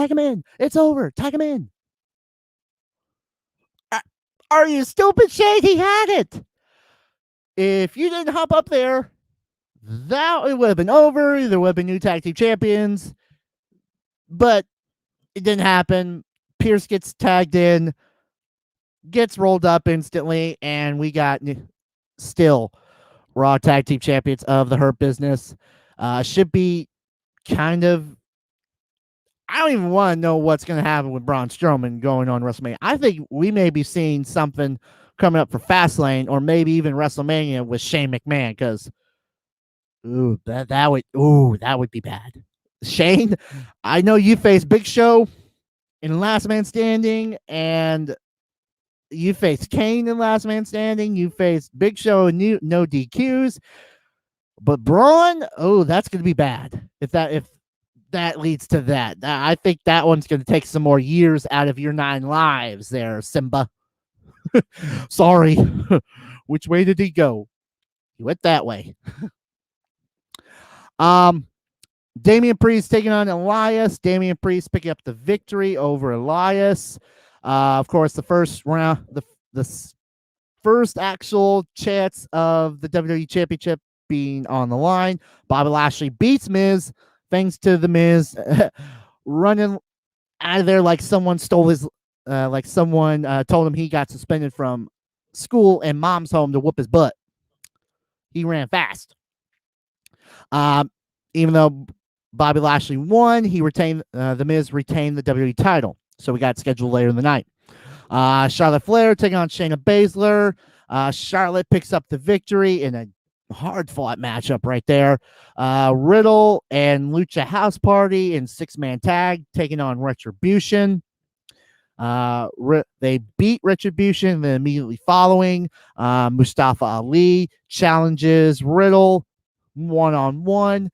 [SPEAKER 5] it's over, tag him in. Are you stupid, Shane? He had it. If you didn't hop up there, it would have been over. There would have been new tag team champions, but it didn't happen. Pierce gets tagged in, gets rolled up instantly, and we got still Raw Tag Team Champions of the Hurt Business. Should be kind of, I don't even want to know what's going to happen with Braun Strowman going on WrestleMania. I think we may be seeing something coming up for Fastlane, or maybe even WrestleMania with Shane McMahon, because that would be bad. Shane, I know you faced Big Show in Last Man Standing, and you faced Kane in Last Man Standing. You faced Big Show in no DQs. But Braun, that's going to be bad. If that leads to that. I think that one's going to take some more years out of your 9 lives there, Simba. Sorry. Which way did he go? He went that way. Damian Priest taking on Elias. Damian Priest picking up the victory over Elias. Of course, the first round, the first actual chance of the WWE Championship being on the line. Bobby Lashley beats Miz thanks to the Miz running out of there like someone stole his, like someone told him he got suspended from school and mom's home to whoop his butt. He ran fast. Even though Bobby Lashley won, he retained, the Miz retained the WWE title. So we got scheduled later in the night. Charlotte Flair taking on Shayna Baszler. Charlotte picks up the victory in a hard-fought matchup right there. Riddle and Lucha House Party in six-man tag taking on Retribution. They beat Retribution, then immediately following, Mustafa Ali challenges Riddle one-on-one.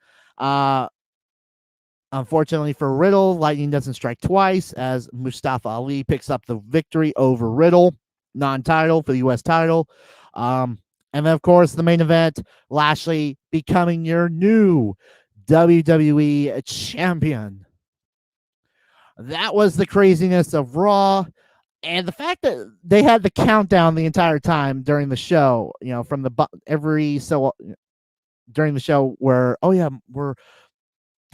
[SPEAKER 5] Unfortunately for Riddle, lightning doesn't strike twice as Mustafa Ali picks up the victory over Riddle, non-title for the U.S. title. And then, of course, the main event, Lashley becoming your new WWE champion. That was the craziness of Raw. And the fact that they had the countdown the entire time during the show, you know, from during the show where, oh yeah, we're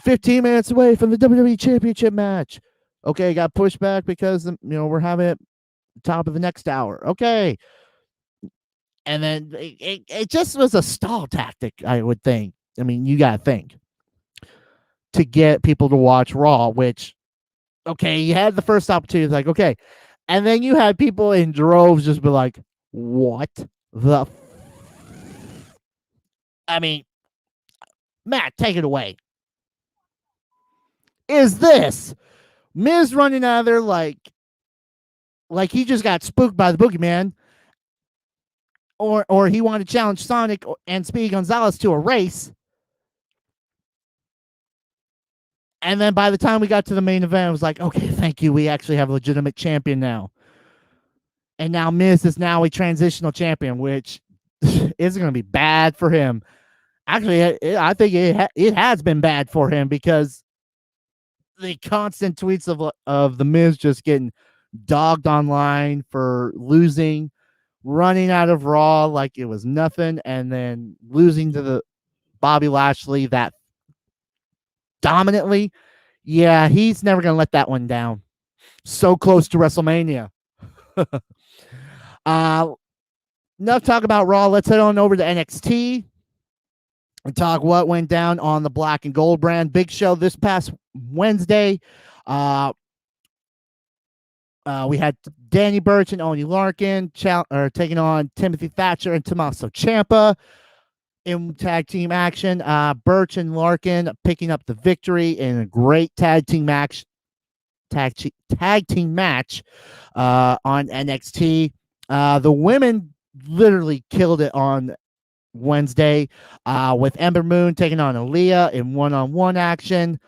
[SPEAKER 5] 15 minutes away from the WWE Championship match. Okay, got pushed back because, you know, we're having it top of the next hour. Okay. And then it just was a stall tactic, I would think. I mean, you got to think. To get people to watch Raw, which, okay, you had the first opportunity, like, okay. And then you had people in droves just be like, what the I mean, Matt, take it away. Is this Miz running out of there like he just got spooked by the boogeyman, or he wanted to challenge Sonic and Speedy Gonzalez to a race, and then by the time we got to the main event, it was like, okay, thank you, we actually have a legitimate champion now, and now Miz is now a transitional champion, which is going to be bad for him. Actually, I think it has been bad for him because the constant tweets of the Miz just getting dogged online for losing, running out of Raw like it was nothing, and then losing to the Bobby Lashley that dominantly. Yeah, he's never going to let that one down. So close to WrestleMania. Enough talk about Raw. Let's head on over to NXT and talk what went down on the Black and Gold brand. Big show this past Wednesday. We had Danny Burch and Oney Larkin taking on Timothy Thatcher and Tommaso Ciampa in tag team action. Burch and Larkin picking up the victory in a great tag team match on NXT. The women literally killed it on Wednesday with Ember Moon taking on Aaliyah in one-on-one action.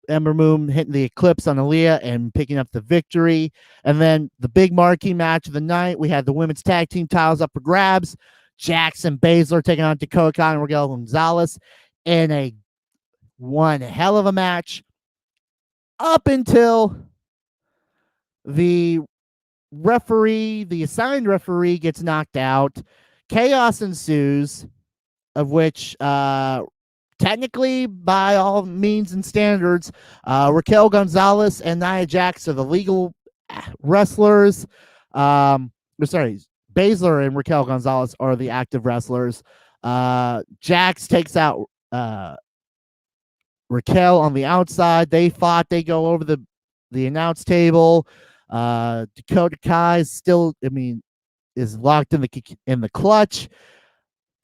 [SPEAKER 5] Ember Moon hitting the Eclipse on Aaliyah and picking up the victory. And then the big marquee match of the night, we had the women's tag team titles up for grabs. Jackson Baszler taking on Dakota Kai and Raquel Gonzalez in one hell of a match up until the assigned referee gets knocked out. Chaos ensues, of which technically, by all means and standards, Raquel Gonzalez and Nia Jax are the legal wrestlers. Baszler and Raquel Gonzalez are the active wrestlers. Jax takes out Raquel on the outside. They fought. They go over the announce table. Dakota Kai is locked in the clutch.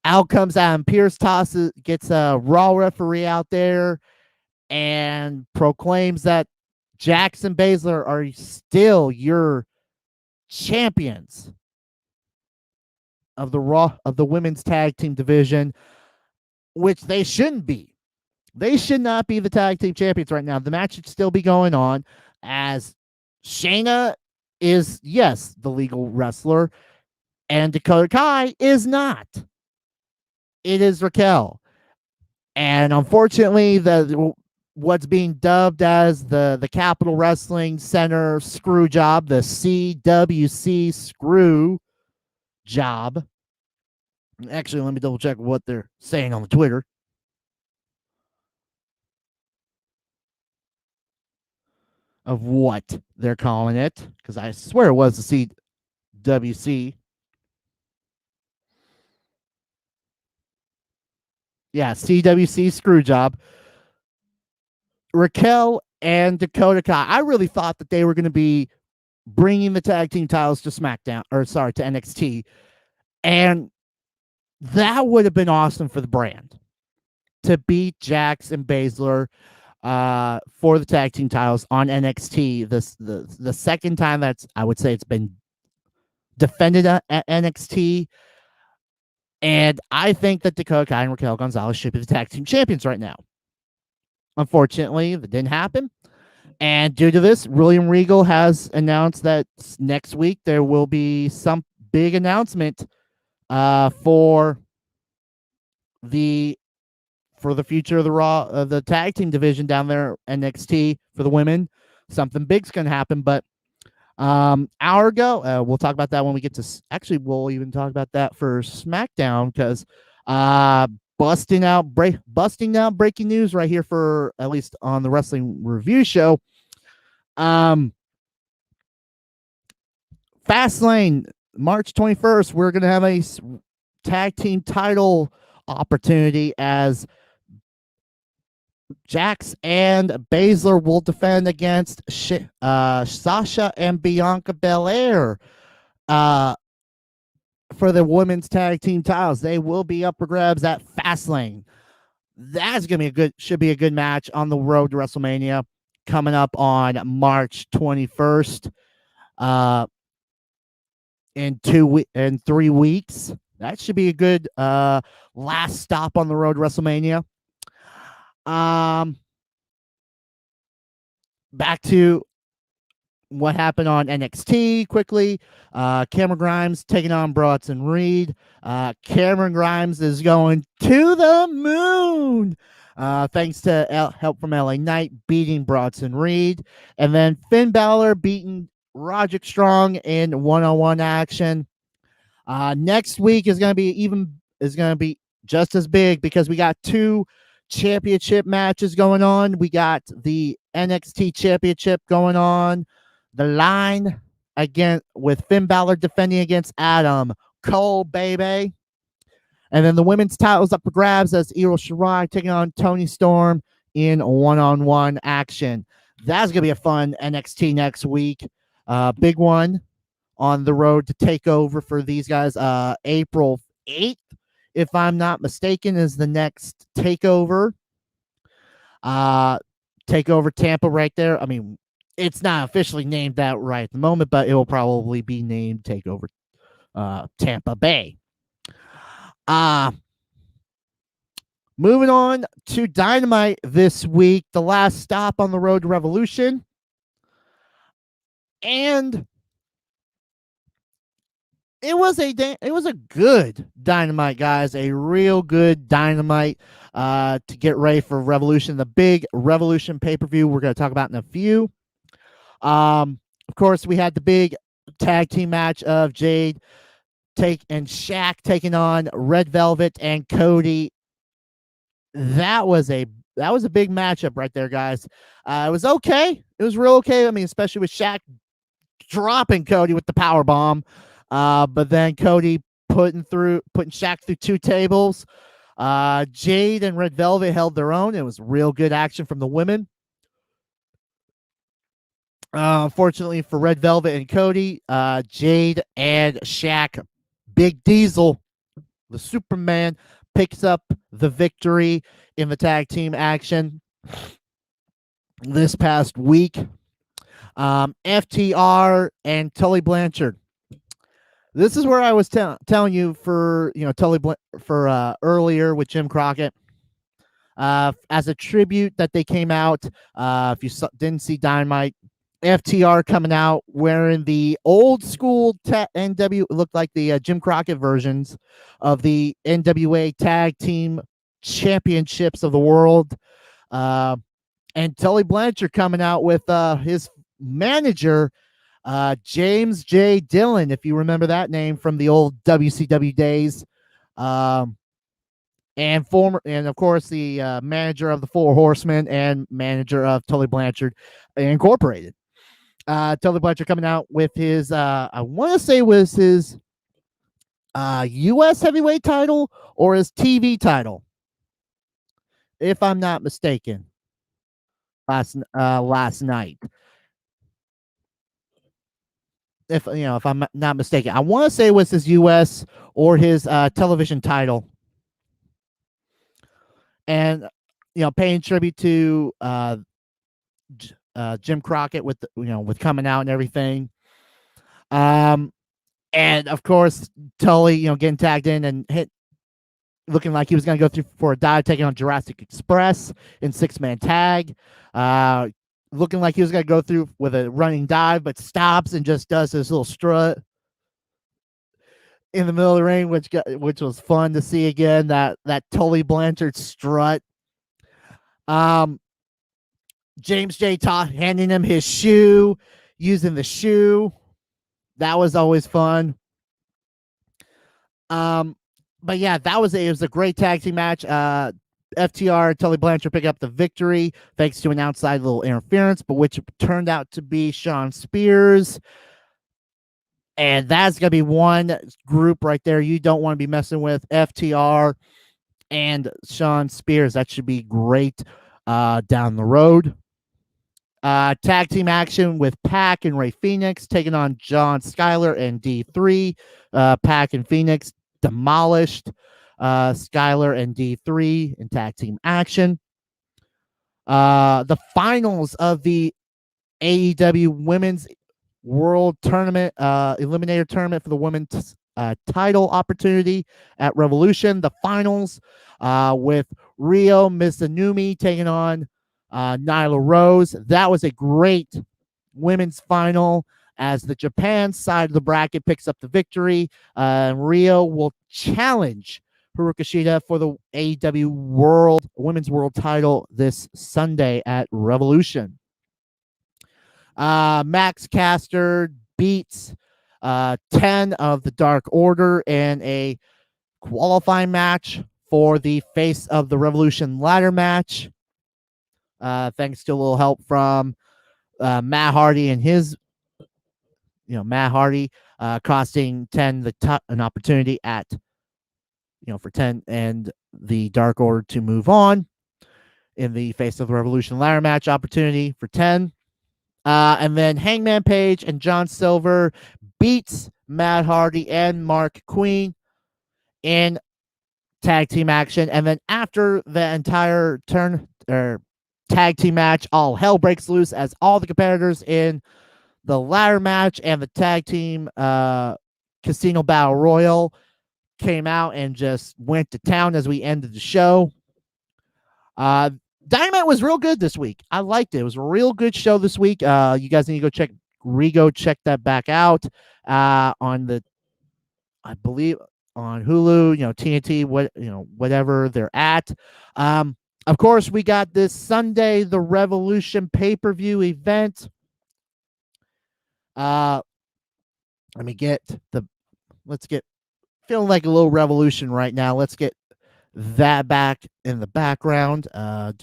[SPEAKER 5] Out comes Adam Pearce, gets a Raw referee out there, and proclaims that Jackson Baszler are still your champions of the women's tag team division, which they shouldn't be. They should not be the tag team champions right now. The match should still be going on, as Shayna is, yes, the legal wrestler, and Dakota Kai is not. It is Raquel. And unfortunately, what's being dubbed as the Capital Wrestling Center screw job, the CWC screw job, Actually, let me double check what they're saying on the Twitter. Of what they're calling it, because I swear it was the CWC. Yeah, CWC Screwjob. Raquel and Dakota Kai. I really thought that they were going to be bringing the tag team titles to SmackDown, to NXT. And that would have been awesome for the brand to beat Jax and Baszler for the tag team titles on NXT. The second time I would say it's been defended at NXT. And I think that Dakota Kai and Raquel Gonzalez should be the tag team champions right now. Unfortunately, that didn't happen. And due to this, William Regal has announced that next week there will be some big announcement for the future of the tag team division down there, NXT for the women. Something big's going to happen, but hour ago, we'll talk about that when we get to. Actually, we'll even talk about that for SmackDown because busting out breaking news right here for at least on the Wrestling Review Show. Fastlane, March 21st, we're going to have a tag team title opportunity as Jax and Baszler will defend against Sasha and Bianca Belair for the women's tag team titles. They will be up for grabs at Fastlane. That's going to should be a good match on the road to WrestleMania coming up on March 21st. In 3 weeks. That should be a good last stop on the road to WrestleMania. Back to what happened on NXT quickly. Cameron Grimes taking on Bronson Reed. Cameron Grimes is going to the moon. Thanks to help from LA Knight beating Bronson Reed. And then Finn Balor beating Roderick Strong in one-on-one action. Next week is going to be just as big because we got 2 championship matches going on. We got the NXT championship going on the line again with Finn Balor defending against Adam Cole, baby. And then the women's titles up for grabs as Io Shirai taking on Toni Storm in one-on-one action. That's going to be a fun NXT next week. Big one on the road to TakeOver for these guys. April 8th, if I'm not mistaken, is the next TakeOver. TakeOver Tampa right there. I mean, it's not officially named that right at the moment, but it will probably be named TakeOver Tampa Bay. Moving on to Dynamite this week, the last stop on the road to Revolution. And it was a good Dynamite, guys. A real good Dynamite to get ready for Revolution, the big Revolution pay-per-view we're going to talk about in a few. Of course, we had the big tag team match of Jade and Shaq taking on Red Velvet and Cody. That was a big matchup right there, guys. It was okay. It was real okay. I mean, especially with Shaq dropping Cody with the power bomb, but then Cody putting Shaq through 2 tables. Jade and Red Velvet held their own. It was real good action from the women. Unfortunately for Red Velvet and Cody, Jade and Shaq, Big Diesel, the Superman, picks up the victory in the tag team action this past week. FTR and Tully Blanchard. This is where I was telling you for earlier with Jim Crockett. As a tribute that they came out. If you didn't see Dynamite, FTR coming out wearing the old school NW, looked like the Jim Crockett versions of the NWA Tag Team Championships of the world. And Tully Blanchard coming out with his manager, James J. Dillon, if you remember that name from the old WCW days. And of course the manager of the Four Horsemen and manager of Tully Blanchard Incorporated. Tully Blanchard coming out with his I want to say was his U.S. heavyweight title or his TV title, if I'm not mistaken. Last night, if I'm not mistaken, I want to say it was his U.S. or his television title, and paying tribute to Jim Crockett with with coming out and everything. And of course Tully, getting tagged in and looking like he was going to go through for a dive, taking on Jurassic Express in 6-man tag. Looking like he was going to go through with a running dive, but stops and just does this little strut in the middle of the ring, which was fun to see again. That Tully Blanchard strut. James J. Todd handing him his shoe, using the shoe. That was always fun. But yeah, it was a great tag team match. FTR, Tully Blanchard picked up the victory thanks to an outside little interference, but which turned out to be Shawn Spears. And that's going to be one group right there you don't want to be messing with. FTR and Shawn Spears. That should be great down the road. Tag team action with Pac and Ray Phoenix taking on John Skyler and D3. Pac and Phoenix demolished Skyler and D3 in tag team action. The finals of the AEW Women's World Tournament, Eliminator Tournament for the women's title opportunity at Revolution. The finals with Ryo Mizunami taking on Nyla Rose. That was a great women's final as the Japan side of the bracket picks up the victory. Ryo will challenge Haruka Shida for the AEW Women's World title this Sunday at Revolution. Max Caster beats 10 of the Dark Order in a qualifying match for the Face of the Revolution ladder match. Thanks to a little help from Matt Hardy and his, Matt Hardy costing 10 an opportunity at, for 10 and the Dark Order to move on in the Face of the Revolution ladder match opportunity for 10. And then Hangman Page and John Silver beats Matt Hardy and Mark Queen in tag team action. And then after the entire tag team match, all hell breaks loose as all the competitors in the ladder match and the tag team Casino Battle Royal came out and just went to town as we ended the show. Dynamite was real good this week. I liked it. It was a real good show this week. You guys need to go check that back out on I believe on Hulu, TNT, whatever they're at. Of course, we got this Sunday, the Revolution pay-per-view event. Let's get feeling like a little Revolution right now. Let's get that back in the background. And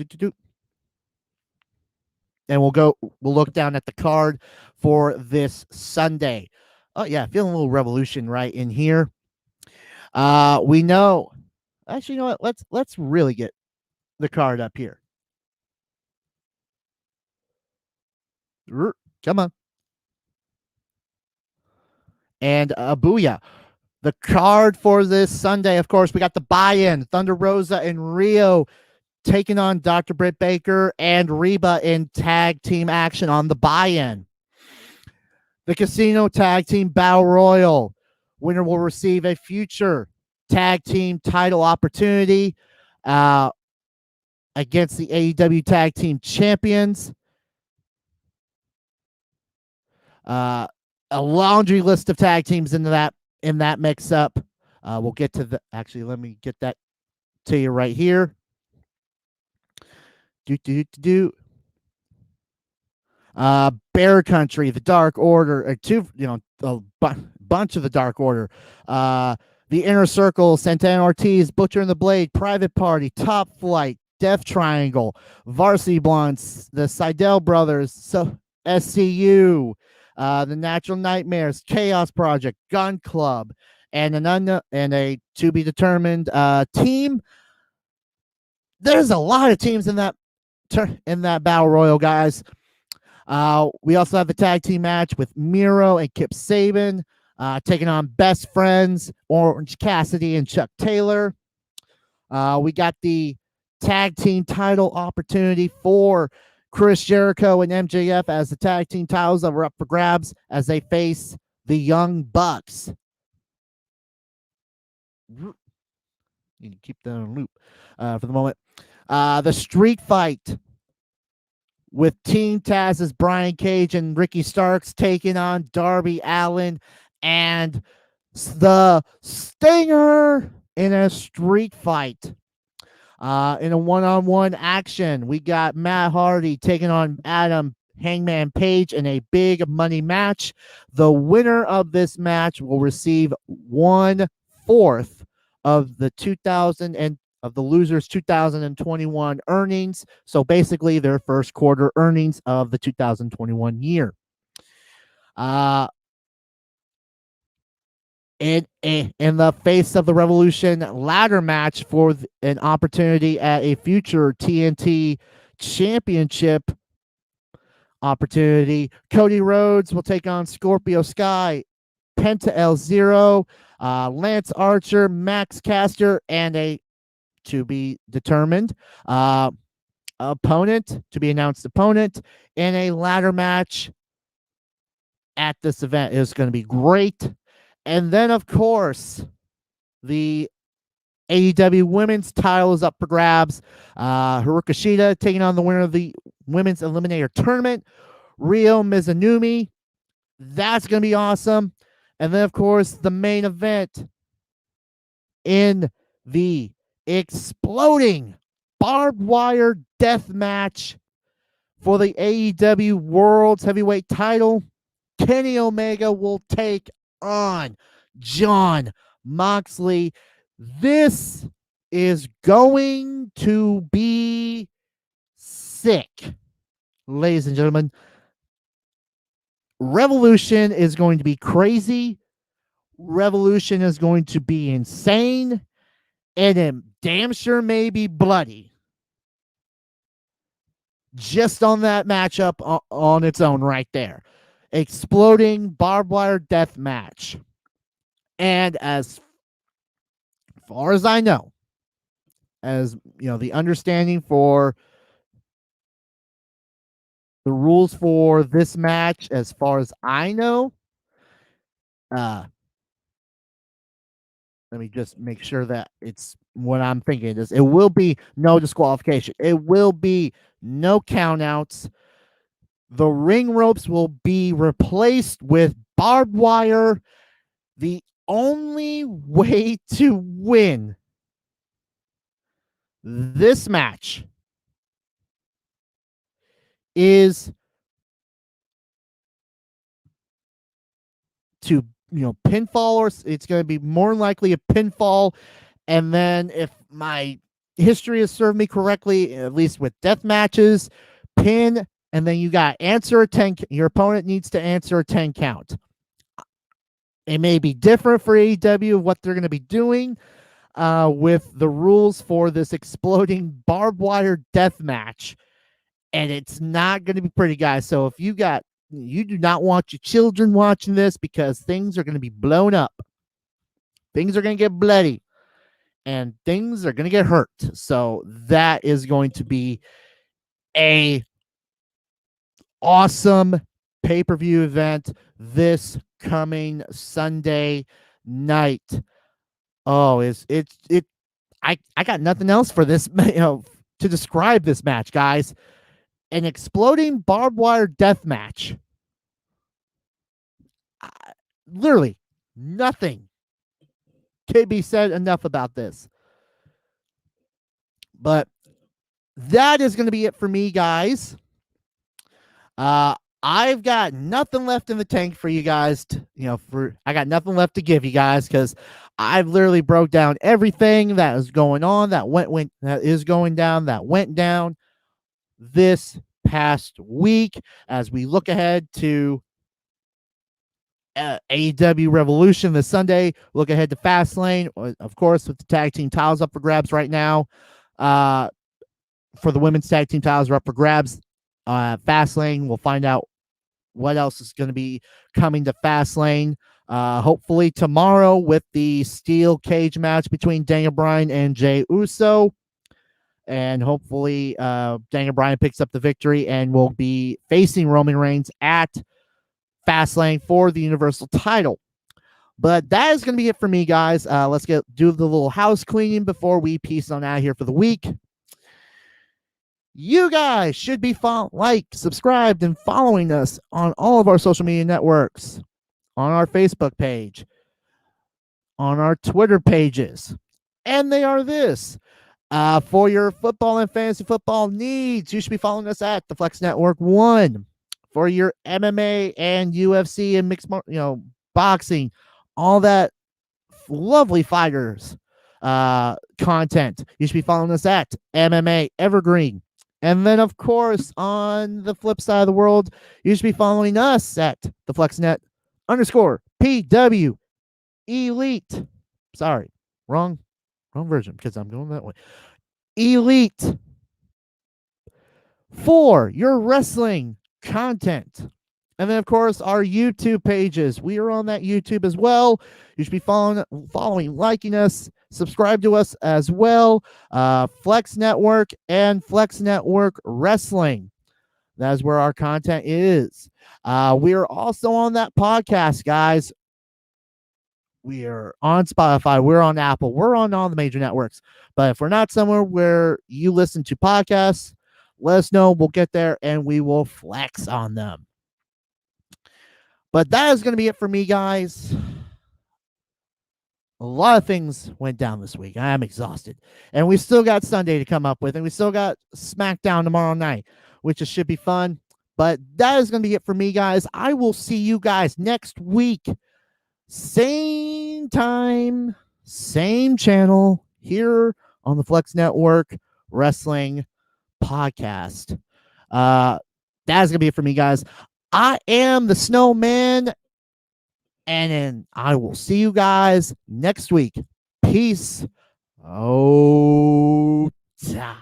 [SPEAKER 5] we'll look down at the card for this Sunday. Oh yeah, feeling a little Revolution right in here. We know, actually, you know what? Let's really get the card up here. Come on. And booyah. The card for this Sunday, of course, we got the buy-in. Thunder Rosa and Rio taking on Dr. Britt Baker and Reba in tag team action on the buy-in. The Casino Tag Team Battle Royal. Winner will receive a future tag team title opportunity against the AEW Tag Team Champions. A laundry list of tag teams in that mix-up. We'll get to actually, let me get that to you right here. Bear Country, the Dark Order, a bunch of the Dark Order. The Inner Circle, Santana Ortiz, Butcher and the Blade, Private Party, Top Flight, Death Triangle, Varsity Blondes, the Seidel Brothers, SCU, the Natural Nightmares, Chaos Project, Gun Club, and a to be determined team. There's a lot of teams in that battle royal, guys. We also have the tag team match with Miro and Kip Saban taking on Best Friends, Orange Cassidy and Chuck Taylor. We got the tag team title opportunity for Chris Jericho and MJF as the tag team titles that were up for grabs as they face the Young Bucks. You can keep that on loop for the moment. The street fight with Team Taz's Brian Cage and Ricky Starks taking on Darby Allin and the Stinger in a street fight. In a one-on-one action, we got Matt Hardy taking on Adam Hangman Page in a big money match. The winner of this match will receive 1/4 of the losers' 2021 earnings. So basically, their first quarter earnings of the 2021 year. In the face of the Revolution ladder match for an opportunity at a future TNT Championship opportunity, Cody Rhodes will take on Scorpio Sky, Penta El Zero, Lance Archer, Max Caster, and a to be determined opponent, to be announced opponent in a ladder match at this event. It's going to be great. And then, of course, the AEW women's title is up for grabs. Haruka Shida taking on the winner of the women's eliminator tournament, Ryo Mizunami. That's going to be awesome. And then, of course, the main event in the exploding barbed wire death match for the AEW World's Heavyweight title. Kenny Omega will take on Jon Moxley. This is going to be sick, ladies and gentlemen. Revolution is going to be crazy. Revolution is going to be insane. And it damn sure may be bloody. Just on that matchup on its own right there. Exploding barbed wire death match. And as far as I know, as you know, the understanding for the rules for this match, as far as I know, let me just make sure that it's what I'm thinking it is. It will be no disqualification. It will be no countouts. The ring ropes will be replaced with barbed wire. The only way to win this match is to, pinfall, or it's going to be more likely a pinfall. And then if my history has served me correctly, at least with death matches, pin, and then you got answer a 10. Your opponent needs to answer a 10 count. It may be different for AEW of what they're going to be doing with the rules for this exploding barbed wire death match. And it's not going to be pretty, guys. So if you do not want your children watching this, because things are going to be blown up. Things are going to get bloody. And things are going to get hurt. So that is going to be a awesome pay-per-view event this coming Sunday night. Oh, I got nothing else for this, to describe this match, guys. An exploding barbed wire death match. Literally nothing can be said enough about this. But that is going to be it for me, guys. I've got nothing left in the tank for you guys. I got nothing left to give you guys because I've literally broke down everything that is going on, that is going down, that went down this past week as we look ahead to AEW Revolution this Sunday. Look ahead to Fastlane, of course, with the tag team titles up for grabs right now. For the women's tag team titles are up for grabs. Fastlane, we'll find out what else is going to be coming to Fastlane. Hopefully tomorrow with the steel cage match between Daniel Bryan and Jey Uso. And hopefully Daniel Bryan picks up the victory and will be facing Roman Reigns at Fastlane for the Universal title. But that is going to be it for me, guys. Let's do the little house cleaning before we peace on out here for the week. You guys should be subscribed, and following us on all of our social media networks, on our Facebook page, on our Twitter pages. And they are this. For your football and fantasy football needs, you should be following us at the Flex Network 1. For your MMA and UFC and mixed, boxing, all that lovely fighters content, you should be following us at MMA Evergreen. And then, of course, on the flip side of the world, you should be following us at the FlexNet _PW Elite. Sorry, wrong version because I'm going that way. Elite for your wrestling content. And then, of course, our YouTube pages. We are on that YouTube as well. You should be following, liking us, subscribe to us as well. Flex Network and Flex Network Wrestling. That is where our content is. We are also on that podcast, guys. We are on Spotify. We're on Apple. We're on all the major networks. But if we're not somewhere where you listen to podcasts, let us know. We'll get there and we will flex on them. But that is going to be it for me, guys. A lot of things went down this week. I am exhausted. And we still got Sunday to come up with. And we still got SmackDown tomorrow night, which should be fun. But that is going to be it for me, guys. I will see you guys next week. Same time, same channel here on the Flex Network Wrestling Podcast. That is going to be it for me, guys. I am the Snowman, and then I will see you guys next week. Peace. Oh, ta.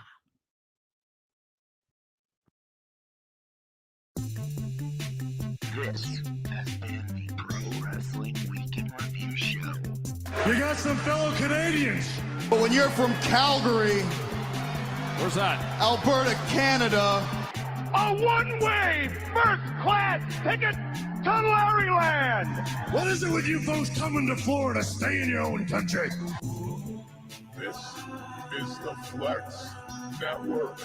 [SPEAKER 6] This has been the Pro Wrestling Weekend Review Show.
[SPEAKER 2] You got some fellow Canadians.
[SPEAKER 1] But when you're from Calgary,
[SPEAKER 2] Where's that?
[SPEAKER 1] Alberta, Canada,
[SPEAKER 7] A one-way first-class ticket to Larryland.
[SPEAKER 2] What is it with you folks coming to Florida? Stay in your own country.
[SPEAKER 4] This is the Flex Network.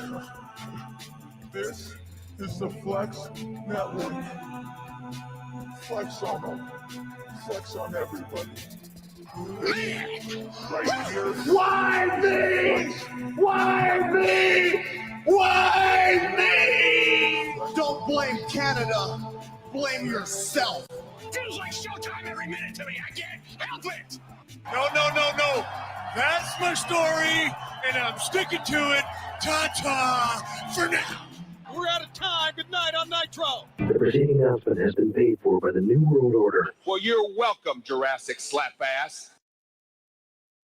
[SPEAKER 4] This is the Flex Network. Flex on them. Flex on everybody. Right here.
[SPEAKER 7] Why me? Why me? Why me?
[SPEAKER 1] don't blame Canada, blame yourself.
[SPEAKER 7] Feels like showtime every minute to me. I can't help it.
[SPEAKER 2] No. That's my story, and I'm sticking to it. Ta-ta for now. We're out of time. Good night on Nitro.
[SPEAKER 3] The preceding announcement has been paid for by the New World Order.
[SPEAKER 8] Well, you're welcome, Jurassic Slap Ass.